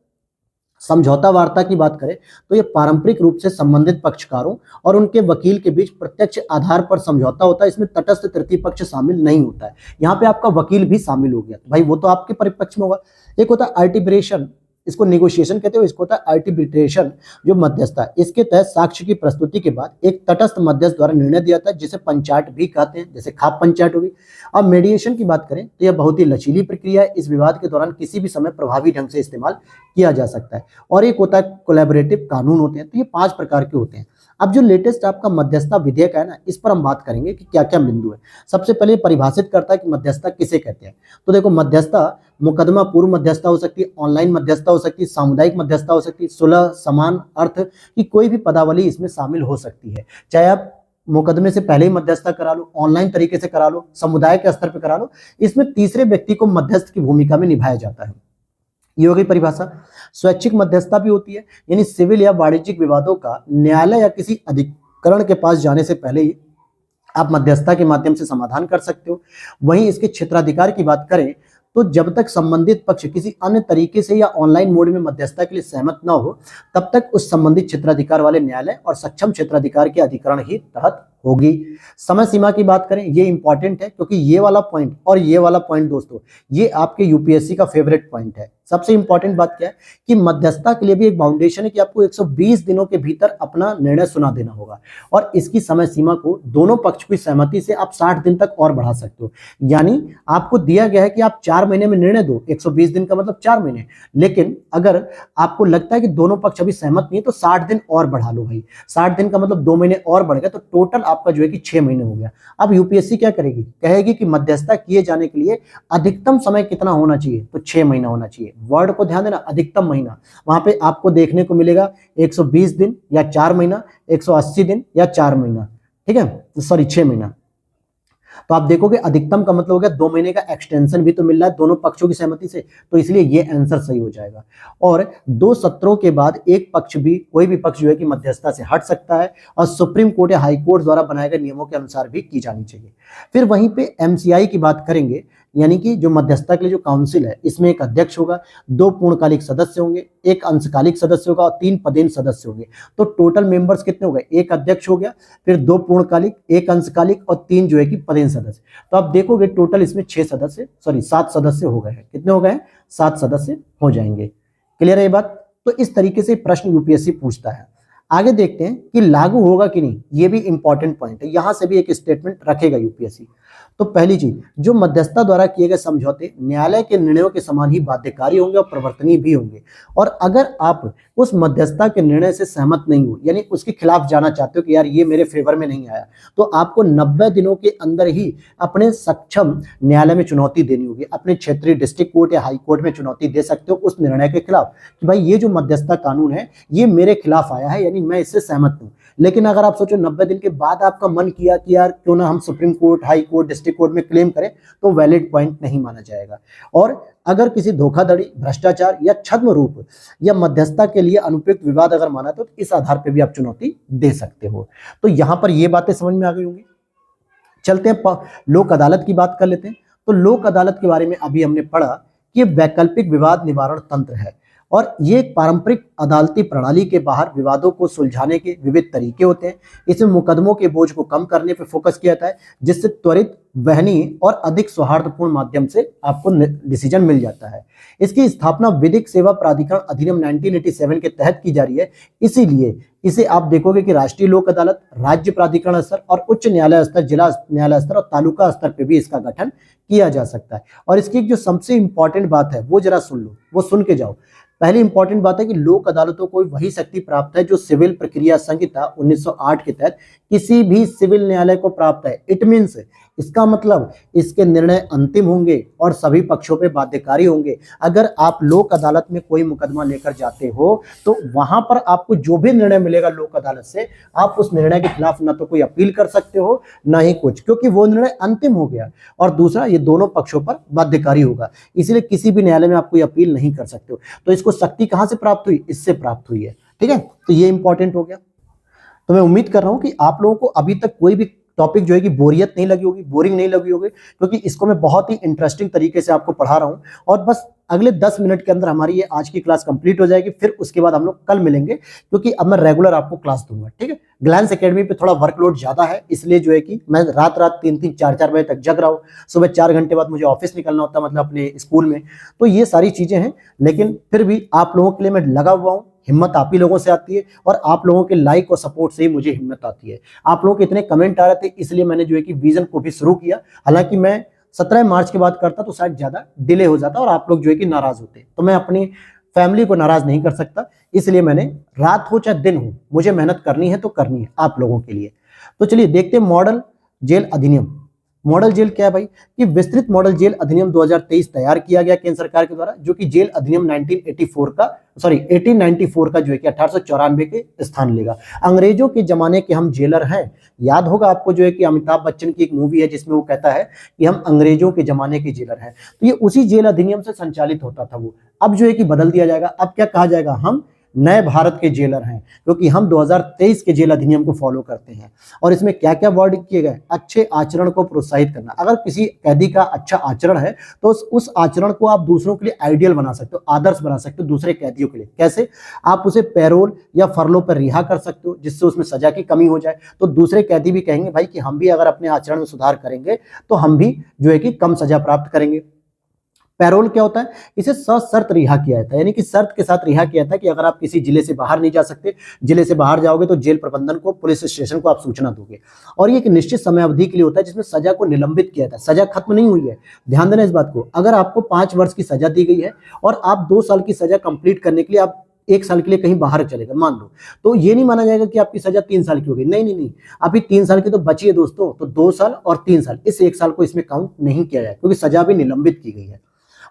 समझौता वार्ता की बात करें तो ये पारंपरिक रूप से संबंधित पक्षकारों और उनके वकील के बीच प्रत्यक्ष आधार पर समझौता होता है। इसमें तटस्थ तृतीय पक्ष शामिल नहीं होता है। यहाँ पे आपका वकील भी शामिल हो गया, भाई वो तो आपके परिपक्ष में होगा। एक होता है आर्टिब्रेशन, इसको नेगोशिएशन कहते हैं, इसको होता है आर्बिट्रेशन जो मध्यस्थता। इसके तहत साक्ष्य की प्रस्तुति के बाद एक तटस्थ मध्यस्थ द्वारा निर्णय दिया जाता है, जिसे पंचायत भी कहते हैं, जैसे खाप पंचायत होगी। अब मीडिएशन की बात करें तो यह बहुत ही लचीली प्रक्रिया है, इस विवाद के दौरान किसी भी समय प्रभावी ढंग से इस्तेमाल किया जा सकता है। और एक होता है कोलैबोरेटिव कानून होते हैं, तो ये 5 प्रकार के होते हैं। अब जो लेटेस्ट आपका मध्यस्थता विधेयक है ना, इस पर हम बात करेंगे कि क्या क्या बिंदु है। सबसे पहले परिभाषित करता है कि मध्यस्थता किसे कहते हैं। तो देखो, मध्यस्थता मुकदमा पूर्व मध्यस्थता हो सकती है, ऑनलाइन मध्यस्थता हो सकती है, सामुदायिक मध्यस्थता हो सकती है, सुलह, समान अर्थ की कोई भी पदावली इसमें शामिल हो सकती है। चाहे आप मुकदमे से पहले ही मध्यस्थता करा लो, ऑनलाइन तरीके से करा लो, समुदाय के स्तर पर करा लो, इसमें तीसरे व्यक्ति को मध्यस्थ की भूमिका में निभाया जाता है। ये हो गई परिभाषा। स्वैच्छिक मध्यस्थता भी होती है, यानी सिविल या वाणिज्यिक विवादों का न्यायालय या किसी अधिकरण के पास जाने से पहले ही आप मध्यस्थता के माध्यम से समाधान कर सकते हो। वहीं इसके क्षेत्राधिकार की बात करें तो जब तक संबंधित पक्ष किसी अन्य तरीके से या ऑनलाइन मोड में मध्यस्थता के लिए सहमत न हो, तब तक उस संबंधित क्षेत्राधिकार वाले न्यायालय और सक्षम क्षेत्राधिकार के अधिकरण ही तहत होगी। समय सीमा की बात करें, ये इंपॉर्टेंट है, क्योंकि ये वाला पॉइंट और ये वाला पॉइंट दोस्तों, ये आपके यूपीएससी का फेवरेट पॉइंट है। सबसे इंपॉर्टेंट बात क्या है कि मध्यस्थता के लिए भी एक बाउंडेशन है कि आपको 120 दिनों के भीतर अपना निर्णय सुना देना होगा, और इसकी समय सीमा को दोनों पक्ष की सहमति से आप 60 दिन तक और बढ़ा सकते हो। यानी आपको दिया गया है कि आप 4 महीने में निर्णय दो, 120 दिन का मतलब 4 महीने, लेकिन अगर आपको लगता है कि दोनों पक्ष अभी सहमत नहीं है तो 60 दिन और बढ़ा लो भाई। 60 दिन का मतलब 2 महीने और बढ़ गया, तो टोटल आपका जो है कि 6 महीने हो गया। अब यूपीएससी क्या करेगी, कहेगी कि मध्यस्थता किए जाने के लिए अधिकतम समय कितना होना चाहिए, तो 6 महीना होना चाहिए। वर्ड को ध्यान देना, अधिकतम महीना, वहां पे आपको देखने को मिलेगा 120 दिन या 4 महीना, 180 दिन या 4 महीना, ठीक है, सॉरी 6 महीना। तो आप देखोगे अधिकतम का मतलब हो गया 2 महीने का एक्सटेंशन भी तो मिल रहा है दोनों पक्षों की सहमति से, तो इसलिए ये आंसर सही हो जाएगा। और 2 सत्रों के बाद एक पक्ष भी, कोई भी पक्ष जो है कि मध्यस्थता से हट सकता है, और सुप्रीम कोर्ट या हाई कोर्ट द्वारा बनाए गए नियमों के अनुसार भी की जानी चाहिए। फिर वहीं पे एमसीआई की बात करेंगे, यानी कि जो मध्यस्थता के लिए जो काउंसिल है, इसमें एक अध्यक्ष होगा, 2 पूर्णकालिक सदस्य होंगे, 1 अंशकालिक सदस्य होगा और 3 पदेन सदस्य होंगे। तो टोटल मेंबर्स कितने हो गए, 1 अध्यक्ष हो गया, फिर 2 पूर्णकालिक, 1 अंशकालिक और 3 जो है कि पदेन सदस्य। तो आप देखोगे टोटल इसमें 7 सदस्य हो गए हैं। कितने हो गए, 7 सदस्य हो जाएंगे। क्लियर है ये बात। तो इस तरीके से प्रश्न यूपीएससी पूछता है। आगे देखते हैं कि लागू होगा कि नहीं, ये भी इंपॉर्टेंट पॉइंट है, यहां से भी एक स्टेटमेंट रखेगा यूपीएससी। तो पहली चीज, जो मध्यस्थता द्वारा किए गए समझौते न्यायालय के निर्णयों के समान ही बाध्यकारी होंगे और प्रवर्तनीय भी होंगे। और अगर आप उस मध्यस्थता के निर्णय से सहमत नहीं हो, यानी उसके खिलाफ जाना चाहते हो कि यार ये मेरे फेवर में नहीं आया, तो आपको 90 दिनों के अंदर ही अपने सक्षम न्यायालय में चुनौती देनी होगी। अपने क्षेत्रीय डिस्ट्रिक्ट कोर्ट या हाई कोर्ट में चुनौती दे सकते हो उस निर्णय के खिलाफ कि भाई ये जो मध्यस्थता कानून है ये मेरे खिलाफ आया है, यानी मैं इससे सहमत हूं। लेकिन अगर आप सोचो 90 दिन के बाद आपका मन किया कि यार क्यों ना हम supreme court, high court, district court में क्लेम करें, तो वैलिड पॉइंट नहीं माना जाएगा। और अगर किसी धोखाधड़ी, भ्रष्टाचार या छद्म रूप या मध्यस्थता के लिए अनुपयुक्त विवाद अगर माना तो इस आधार पर भी आप चुनौती दे सकते हो। तो यहां पर ये बातें समझ में आ गई होंगी। चलते हैं लोक अदालत की बात कर लेते हैं। तो लोक अदालत के बारे में अभी हमने पढ़ा कि वैकल्पिक विवाद निवारण तंत्र है, और ये एक पारंपरिक अदालती प्रणाली के बाहर विवादों को सुलझाने के विविध तरीके होते हैं। इसमें मुकदमों के बोझ को कम करने पर फोकस किया जाता है, जिससे त्वरित, वहनीय और अधिक सौहार्दपूर्ण माध्यम से आपको डिसीजन मिल जाता है। इसकी स्थापना विधिक सेवा प्राधिकरण अधिनियम 1987 के तहत की जा रही है, इसीलिए इसे आप देखोगे कि राष्ट्रीय लोक अदालत, राज्य प्राधिकरण स्तर और उच्च न्यायालय स्तर, जिला न्यायालय स्तर और तालुका स्तर पर भी इसका गठन किया जा सकता है। और इसकी एक जो सबसे इंपॉर्टेंट बात है वो जरा सुन लो, वो सुन के जाओ। पहली इंपॉर्टेंट बात है कि लोक अदालतों को वही शक्ति प्राप्त है जो सिविल प्रक्रिया संहिता 1908 के तहत किसी भी सिविल न्यायालय को प्राप्त है। इट मीन्स, इसका मतलब इसके निर्णय अंतिम होंगे और सभी पक्षों पे बाध्यकारी होंगे। अगर आप लोक अदालत में कोई मुकदमा लेकर जाते हो तो वहां पर आपको जो भी निर्णय मिलेगा लोक अदालत से, आप उस निर्णय के खिलाफ ना तो कोई अपील कर सकते हो ना ही कुछ, क्योंकि वो निर्णय अंतिम हो गया। और दूसरा, ये दोनों पक्षों पर बाध्यकारी होगा, इसलिए किसी भी न्यायालय में आप कोई अपील नहीं कर सकते हो। तो इसको शक्ति कहां से प्राप्त हुई, इससे प्राप्त हुई है। ठीक है, तो ये इंपॉर्टेंट हो गया। तो मैं उम्मीद कर रहा हूं कि आप लोगों को अभी तक कोई भी टॉपिक जो है कि बोरियत नहीं लगी होगी, बोरिंग नहीं लगी होगी, क्योंकि इसको मैं बहुत ही इंटरेस्टिंग तरीके से आपको पढ़ा रहा हूं। और बस अगले 10 मिनट के अंदर हमारी ये आज की क्लास कंप्लीट हो जाएगी, फिर उसके बाद हम लोग कल मिलेंगे, क्योंकि अब मैं रेगुलर आपको क्लास दूंगा। ठीक है, ग्लैंस एकेडमी पे थोड़ा वर्कलोड ज्यादा है, इसलिए जो है कि मैं रात 3-3 4-4 बजे तक जग रहा हूँ। सुबह 4 घंटे बाद मुझे ऑफिस निकलना होता है, मतलब अपने स्कूल में। तो ये सारी चीजें हैं, लेकिन फिर भी आप लोगों के लिए मैं लगा हुआ हूँ। हिम्मत आप ही लोगों से आती है, और आप लोगों के लाइक और सपोर्ट से ही मुझे हिम्मत आती है। आप लोगों के इतने कमेंट आ रहे थे, इसलिए मैंने जो है कि विजन को भी शुरू किया। हालांकि मैं 17 मार्च के बाद करता तो शायद ज्यादा डिले हो जाता और आप लोग जो है कि नाराज होते, तो मैं अपनी फैमिली को नाराज नहीं कर सकता, इसलिए मैंने रात हो चाहे दिन हो, मुझे मेहनत करनी है तो करनी है आप लोगों के लिए। तो चलिए देखते हैं मॉडल जेल अधिनियम। मॉडल जेल क्या है भाई? कि विस्तृत मॉडल जेल अधिनियम 2023 तैयार किया गया केंद्र सरकार के द्वारा, जो कि जेल अधिनियम 1894 का जो है कि 1894 के स्थान लेगा। अंग्रेजों के जमाने के हम जेलर हैं। याद होगा आपको जो है कि अमिताभ बच्चन की एक मूवी है जिसमें वो कहता है कि हम अंग्रेजों के जमाने के जेलर हैं। तो ये उसी जेल अधिनियम से संचालित होता था वो। अब जो है कि बदल दिया जाएगा। अब क्या कहा जाएगा? हम नए भारत के जेलर हैं, क्योंकि हम 2023 के जेल अधिनियम को फॉलो करते हैं। और इसमें क्या क्या वर्ड किए गए? अच्छे आचरण को प्रोत्साहित करना। अगर किसी कैदी का अच्छा आचरण है तो उस आचरण को आप दूसरों के लिए आइडियल बना सकते हो, आदर्श बना सकते हो दूसरे कैदियों के लिए। कैसे? आप उसे पैरोल या फरलो पर रिहा कर सकते हो, जिससे उसमें सजा की कमी हो जाए। तो दूसरे कैदी भी कहेंगे भाई कि हम भी अगर अपने आचरण में सुधार करेंगे तो हम भी जो है कि कम सजा प्राप्त करेंगे। पैरोल क्या होता है? इसे सशर्त रिहा किया जाता है, यानी कि शर्त के साथ रिहा किया जाता है कि अगर आप किसी जिले से बाहर नहीं जा सकते, जिले से बाहर जाओगे तो जेल प्रबंधन को, पुलिस स्टेशन को आप सूचना दोगे। और ये एक निश्चित समय अवधि के लिए होता है, जिसमें सजा को निलंबित किया जाता है। सजा खत्म नहीं हुई है, ध्यान देना इस बात को। अगर आपको 5 वर्ष की सजा दी गई है और आप 2 साल की सजा कंप्लीट करने के लिए आप 1 साल के लिए कहीं बाहर चले गए मान लो, तो ये नहीं माना जाएगा कि आपकी सजा 3 साल की हो गई। नहीं नहीं नहीं, अभी 3 साल की तो बची है दोस्तों। तो 2 साल और 3 साल, इस 1 साल को इसमें काउंट नहीं किया जाए, क्योंकि सजा भी निलंबित की गई है।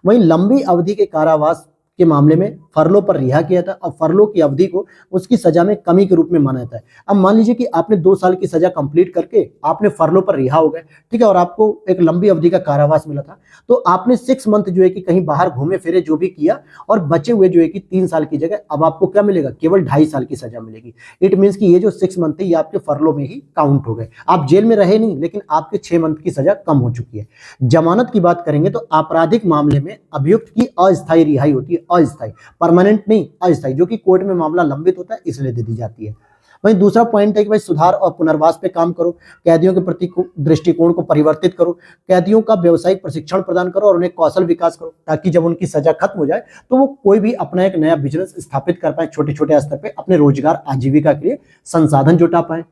वहीं लंबी अवधि के कारावास के मामले में फरलो पर रिहा किया था, और फरलो की अवधि को उसकी सजा में कमी के रूप में माना जाता है। अब मान लीजिए कि आपने 2 साल की सजा कंप्लीट करके आपने फरलो पर रिहा हो गए, ठीक है, और आपको एक लंबी अवधि का कारावास मिला था, तो आपने 6 मंथ जो है कि कहीं बाहर घूमे फिरे, जो भी किया, और बचे हुए जो है कि 3 साल की जगह अब आपको क्या मिलेगा? केवल 2.5 साल की सजा मिलेगी। इट मीन्स कि ये जो 6 मंथ थे ये आपके फरलो में ही काउंट हो गए। आप जेल में रहे नहीं, लेकिन आपके 6 मंथ की सजा कम हो चुकी है। जमानत की बात करेंगे तो आपराधिक मामले में अभियुक्त की अस्थायी रिहाई होती है, अस्थायी, परमानेंट नहीं, अस्थायी, जो कि कोर्ट में मामला लंबित होता है इसलिए दे दी जाती है। वहीं दूसरा पॉइंट है कि भाई सुधार और पुनर्वास पे काम करो, कैदियों के प्रति दृष्टिकोण को परिवर्तित करो, कैदियों का व्यवसायिक प्रशिक्षण प्रदान करो और उन्हें कौशल विकास करो, ताकि जब उनकी सजा खत्म हो जाए तो वो कोई भी अपना एक नया बिजनेस स्थापित कर पाए, छोटे छोटे स्तर पे अपने रोजगार आजीविका के लिए संसाधन जुटा पाए।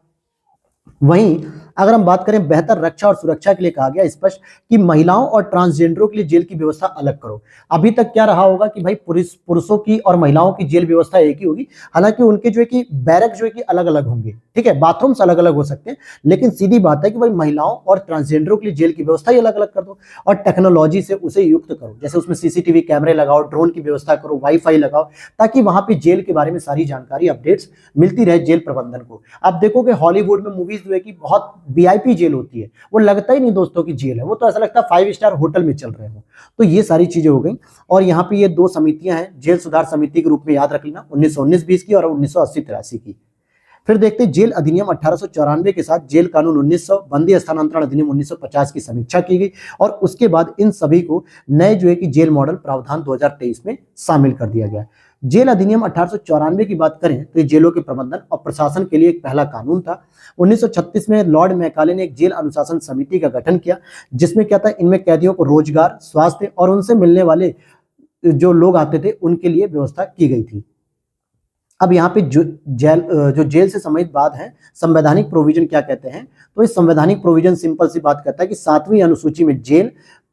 वहीं अगर हम बात करें बेहतर रक्षा और सुरक्षा के लिए कहा गया स्पष्ट कि महिलाओं और ट्रांसजेंडरों के लिए जेल की व्यवस्था अलग करो। अभी तक क्या रहा होगा कि भाई पुरुषों की और महिलाओं की जेल व्यवस्था एक ही होगी, हालांकि उनके जो है कि बैरक जो है कि अलग अलग होंगे, ठीक है, बाथरूम्स अलग अलग हो सकते हैं, लेकिन सीधी बात है कि भाई महिलाओं और ट्रांसजेंडरों के लिए जेल की व्यवस्था ही अलग अलग कर दो और टेक्नोलॉजी से उसे युक्त करो। जैसे उसमें सीसीटीवी कैमरे लगाओ, ड्रोन की व्यवस्था करो, वाईफाई लगाओ, ताकि वहां पे जेल के बारे में सारी जानकारी, अपडेट्स मिलती रहे जेल प्रबंधन को। आप देखोगे हॉलीवुड में मूवीज जो है कि बहुत वीआईपी जेल होती है, वो लगता ही नहीं दोस्तों की जेल है, वो तो ऐसा लगता है 5 स्टार होटल में चल रहे हो। तो ये सारी चीजें हो गई। और यहाँ पे ये 2 समितियां हैं, जेल सुधार समिति के रूप में याद रख लेना, 1919-20 की और 1980-83 की। फिर देखते हैं जेल अधिनियम 1894 के साथ जेल कानून 1900, बंदी स्थानांतरण अधिनियम 1950 की समीक्षा की गई, और उसके बाद इन सभी को नए जो है कि जेल मॉडल प्रावधान 2023 में शामिल कर दिया गया। जेल अधिनियम 1894 की बात करें तो ये जेलों के प्रबंधन और प्रशासन के लिए एक पहला कानून था। 1936 में लॉर्ड मैकाले ने एक जेल अनुशासन समिति का गठन किया, जिसमें क्या था, इनमें कैदियों को रोजगार, स्वास्थ्य और उनसे मिलने वाले जो लोग आते थे उनके लिए व्यवस्था की गई थी। अब यहाँ पे जो जेल से संबंधित बात है, संवैधानिक प्रोविजन क्या कहते हैं, तो इस संवैधानिक प्रोविजन सिंपल सी बात कहता है कि 7वीं अनुसूची में जेल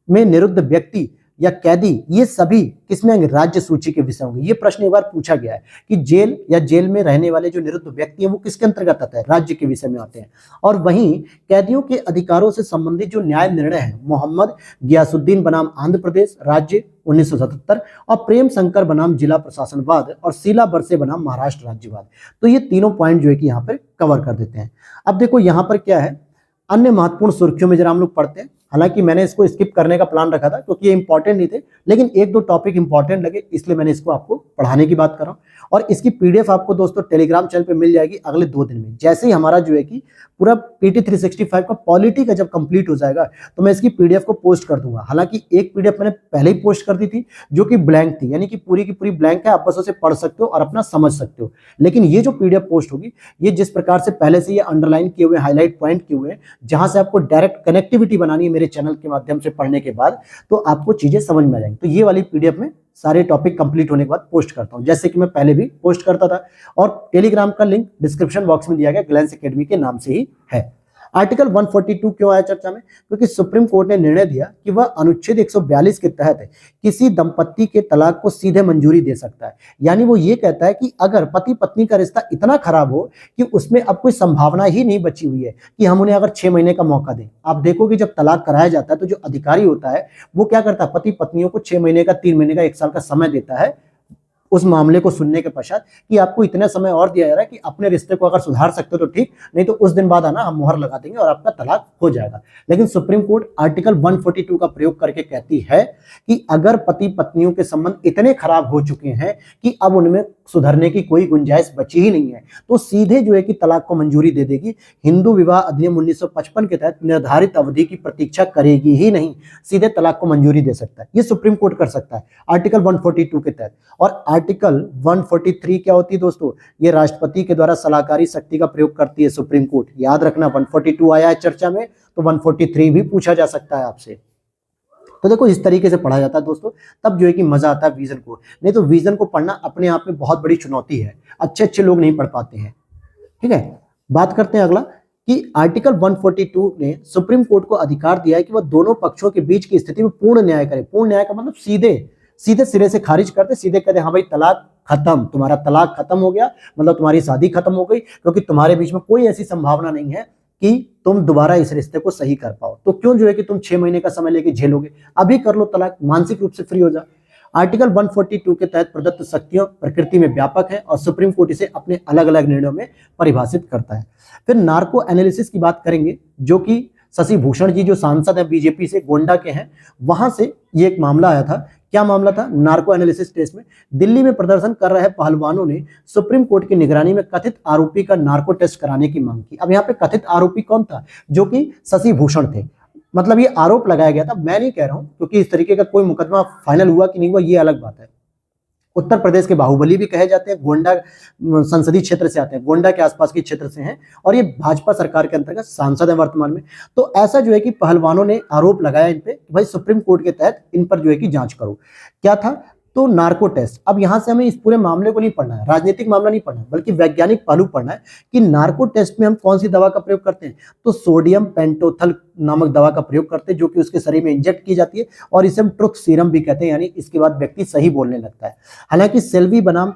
में निरुद्ध व्यक्ति या कैदी ये सभी किसमें आएंगे? राज्य सूची के विषय होंगे। ये प्रश्न एक बार पूछा गया है कि जेल या जेल में रहने वाले जो निरुद्ध व्यक्ति हैं वो किसके अंतर्गत आते हैं? राज्य के विषय में आते हैं। और वहीं कैदियों के अधिकारों से संबंधित जो न्याय निर्णय है, मोहम्मद गियासुद्दीन बनाम आंध्र प्रदेश राज्य 1977 और प्रेम शंकर बनाम जिला प्रशासनवाद और शीला बरसे बनाम महाराष्ट्र राज्यवाद, तो ये तीनों पॉइंट जो है कि यहाँ पर कवर कर देते हैं। अब देखो यहाँ पर क्या है, अन्य महत्वपूर्ण सुर्खियों में जरा हम लोग पढ़ते हैं। हालांकि मैंने इसको स्किप करने का प्लान रखा था क्योंकि ये इंपॉर्टेंट नहीं थे, लेकिन 1-2 टॉपिक इंपॉर्टेंट लगे, इसलिए मैंने इसको आपको पढ़ाने की बात कर रहा हूं। और इसकी पीडीएफ आपको दोस्तों टेलीग्राम चैनल पे मिल जाएगी अगले 2 दिन में। जैसे ही हमारा जो है कि पूरा PT 365 का पॉलिटी का जब कंप्लीट हो जाएगा तो मैं इसकी PDF को पोस्ट कर दूंगा। हालांकि एक PDF मैंने पहले ही पोस्ट कर दी थी जो कि ब्लैंक थी, यानी कि पूरी की पूरी ब्लैंक है, आप बस उसे पढ़ सकते हो और अपना समझ सकते हो। लेकिन ये जो PDF पोस्ट होगी, ये जिस प्रकार से पहले से ये अंडरलाइन किए हुए, हाईलाइट पॉइंट किए हुए, जहां से आपको डायरेक्ट कनेक्टिविटी बनानी है मेरे चैनल के माध्यम से पढ़ने के बाद, तो आपको चीजें समझ में आ जाएंगी। तो ये वाली PDF में सारे टॉपिक कंप्लीट होने के बाद पोस्ट करता हूं, जैसे कि मैं पहले भी पोस्ट करता था। और टेलीग्राम का लिंक डिस्क्रिप्शन बॉक्स में दिया गया, ग्लैंस एकेडमी के नाम से ही है। आर्टिकल 142 क्यों आया चर्चा में? क्योंकि सुप्रीम कोर्ट ने निर्णय दिया कि वह अनुच्छेद 142 के तहत किसी दंपत्ति के तलाक को सीधे मंजूरी दे सकता है। यानी वो ये कहता है कि अगर पति पत्नी का रिश्ता इतना खराब हो कि उसमें अब कोई संभावना ही नहीं बची हुई है कि हम उन्हें अगर 6 महीने का मौका दें। आप देखोगे जब तलाक कराया जाता है तो जो अधिकारी होता है वो क्या करता है, पति पत्नियों को 6 महीने का, 3 महीने का, 1 साल का समय देता है उस मामले को सुनने के पश्चात कि आपको इतना समय और दिया जा रहा है कि अपने रिश्ते को अगर सुधार सकते हो तो ठीक, नहीं तो उस दिन बाद आना, हम मुहर लगा देंगे और आपका तलाक हो जाएगा। लेकिन सुप्रीम कोर्ट आर्टिकल 142 का प्रयोग करके कहती है कि अगर पति पत्नियों के संबंध इतने खराब हो चुके हैं कि अब उनमें सुधरने की कोई गुंजाइश बची ही नहीं है, तो सीधे जो है कि तलाक को मंजूरी दे देगी। हिंदू विवाह अधिनियम 1955 के तहत निर्धारित अवधि की प्रतीक्षा करेगी ही नहीं, सीधे तलाक को मंजूरी दे सकता है। ये सुप्रीम कोर्ट कर सकता है आर्टिकल 142 के तहत। और आर्टिकल 143 क्या होती है दोस्तों? ये राष्ट्रपति के द्वारा सलाहकारी शक्ति का प्रयोग करती है सुप्रीम कोर्ट। याद रखना, 142 आया है चर्चा में तो 143 भी पूछा जा सकता है आपसे। तो देखो इस तरीके से पढ़ा जाता है दोस्तों, तब जो है कि मजा आता है विजन को। नहीं तो विजन को पढ़ना अपने आप में बहुत बड़ी चुनौती है, अच्छे अच्छे लोग नहीं पढ़ पाते हैं। ठीक है, बात करते हैं अगला कि आर्टिकल 142 ने सुप्रीम कोर्ट को अधिकार दिया है कि वह दोनों पक्षों के बीच की स्थिति में पूर्ण न्याय करे। पूर्ण न्याय का मतलब सीधे सीधे सिरे से खारिज करते, सीधे कहते हाँ भाई तलाक खत्म, तुम्हारा तलाक खत्म हो गया, मतलब तुम्हारी शादी खत्म हो गई, क्योंकि तुम्हारे बीच में कोई ऐसी संभावना नहीं है कि तुम दोबारा इस रिश्ते को सही कर पाओ। तो क्यों जो है कि तुम 6 महीने का समय लेके झेलोगे, अभी कर लो तलाक, मानसिक रूप से फ्री हो जा। आर्टिकल 142 के तहत प्रदत्त शक्तियों प्रकृति में व्यापक है और सुप्रीम कोर्ट इसे अपने अलग अलग निर्णयों में परिभाषित करता है। फिर नार्को एनालिसिस की बात करेंगे, जो कि शशि भूषण जी जो सांसद है बीजेपी से, गोंडा के हैं, वहां से ये एक मामला आया था। क्या मामला था? नार्को एनालिसिस टेस्ट में दिल्ली में प्रदर्शन कर रहे पहलवानों ने सुप्रीम कोर्ट की निगरानी में कथित आरोपी का नार्को टेस्ट कराने की मांग की। अब यहाँ पे कथित आरोपी कौन था? जो कि शशि भूषण थे। मतलब ये आरोप लगाया गया था, मैं नहीं कह रहा हूं, क्योंकि इस तरीके का कोई मुकदमा फाइनल हुआ कि नहीं हुआ ये अलग बात है। उत्तर प्रदेश के बाहुबली भी कहे जाते हैं, गोंडा संसदीय क्षेत्र से आते हैं, गोंडा के आसपास के क्षेत्र से हैं और ये भाजपा सरकार के अंतर्गत सांसद है वर्तमान में। तो ऐसा जो है कि पहलवानों ने आरोप लगाया इन पे कि भाई सुप्रीम कोर्ट के तहत इन पर जो है कि जांच करो। क्या था? तो नार्को टेस्ट। अब यहां से हमें इस पूरे मामले को नहीं पढ़ना है, राजनीतिक मामला नहीं पढ़ना है, बल्कि वैज्ञानिक पहलू पढ़ना है कि नार्को टेस्ट में हम कौन सी दवा का प्रयोग करते हैं। तो सोडियम पेंटोथल नामक दवा का प्रयोग करते हैं, जो कि उसके शरीर में इंजेक्ट की जाती है और इसे हम ट्रुथ सीरम भी कहते हैं, यानी इसके बाद व्यक्ति सही बोलने लगता है। हालांकि सेल्वी बनाम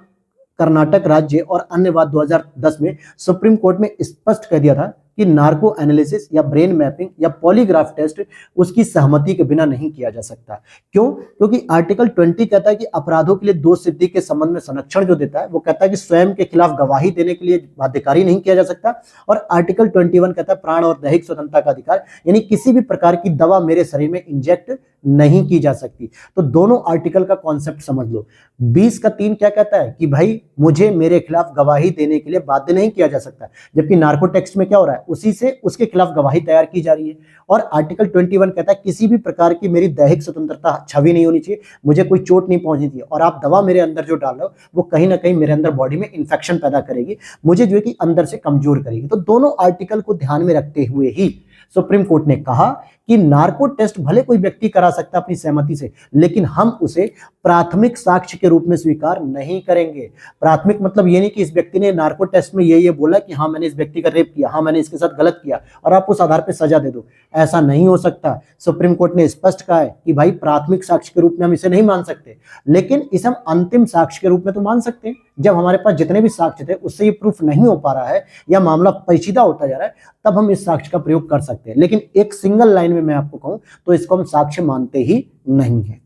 कर्नाटक राज्य और अन्य बात 2010 में सुप्रीम कोर्ट में स्पष्ट कह दिया था कि नार्को एनालिसिस या ब्रेन मैपिंग या पॉलीग्राफ टेस्ट उसकी सहमति के बिना नहीं किया जा सकता। क्यों? क्योंकि आर्टिकल 20 कहता है कि अपराधों के लिए दोष सिद्धि के संबंध में संरक्षण जो देता है वो कहता है कि स्वयं के खिलाफ गवाही देने के लिए बाध्यकारी नहीं किया जा सकता। और आर्टिकल 21 कहता है प्राण और दैहिक स्वतंत्रता का अधिकार, यानी किसी भी प्रकार की दवा मेरे शरीर में इंजेक्ट नहीं की जा सकती। तो दोनों आर्टिकल का कॉन्सेप्ट समझ लो। 20 का 3 क्या कहता है कि भाई मुझे मेरे खिलाफ गवाही देने के लिए बाध्य नहीं किया जा सकता, जबकि नार्को टेक्स्ट में क्या हो रहा है, उसी से उसके खिलाफ गवाही तैयार की जा रही है। और आर्टिकल 21 कहता है किसी भी प्रकार की मेरी दैहिक स्वतंत्रता छवि नहीं होनी चाहिए, मुझे कोई चोट नहीं पहुंचनी चाहिए, और आप दवा मेरे अंदर जो डाल रहे हो वो कहीं ना कहीं मेरे अंदर बॉडी में इंफेक्शन पैदा करेगी, मुझे जो है कि अंदर से कमजोर करेगी। तो दोनों आर्टिकल को ध्यान में रखते हुए ही सुप्रीम कोर्ट ने कहा कि नार्को टेस्ट भले कोई व्यक्ति करा सकता अपनी सहमति से, लेकिन हम उसे प्राथमिक साक्ष्य के रूप में स्वीकार नहीं करेंगे। प्राथमिक मतलब ये नहीं कि इस व्यक्ति ने नार्को टेस्ट में ये बोला कि हाँ मैंने इस व्यक्ति का रेप किया, हाँ मैंने इसके साथ गलत किया और आप उस आधार पर सजा दे दो, ऐसा नहीं हो सकता। सुप्रीम कोर्ट ने स्पष्ट कहा है कि भाई प्राथमिक साक्ष्य के रूप में हम इसे नहीं मान सकते, लेकिन इसे हम अंतिम साक्ष्य के रूप में तो मान सकते हैं। जब हमारे पास जितने भी साक्ष्य थे उससे ये प्रूफ नहीं हो पा रहा है या मामला पेचीदा होता जा रहा है, तब हम इस साक्ष्य का प्रयोग कर सकते हैं। लेकिन एक सिंगल लाइन में मैं आपको कहूं तो इसको हम साक्ष्य मानते ही नहीं है।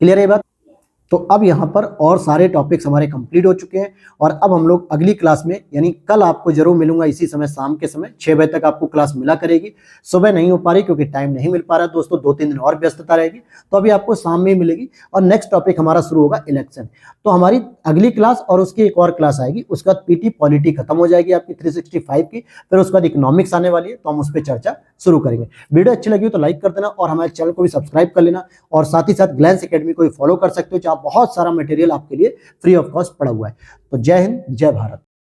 क्लियर है बात? तो अब यहाँ पर और सारे टॉपिक्स हमारे कंप्लीट हो चुके हैं और अब हम लोग अगली क्लास में यानी कल आपको जरूर मिलूंगा इसी समय, शाम के समय 6 बजे तक आपको क्लास मिला करेगी। सुबह नहीं हो पा रही क्योंकि टाइम नहीं मिल पा रहा है दोस्तों, 2-3 दिन और व्यस्तता रहेगी, तो अभी आपको शाम में मिलेगी। और नेक्स्ट टॉपिक हमारा शुरू होगा इलेक्शन। तो हमारी अगली क्लास और उसकी एक और क्लास आएगी, उसके बाद पीटी पॉलिटी खत्म हो जाएगी आपकी 365 की, फिर उसके बाद इकोनॉमिक्स आने वाली है, तो हम उस पर चर्चा शुरू करेंगे। वीडियो अच्छी लगी हो तो लाइक कर देना और हमारे चैनल को भी सब्सक्राइब कर लेना, और साथ ही साथ ग्लैंस एकेडमी को भी फॉलो कर सकते हो, जहाँ बहुत सारा मटेरियल आपके लिए फ्री ऑफ कॉस्ट पड़ा हुआ है। तो जय हिंद, जय भारत।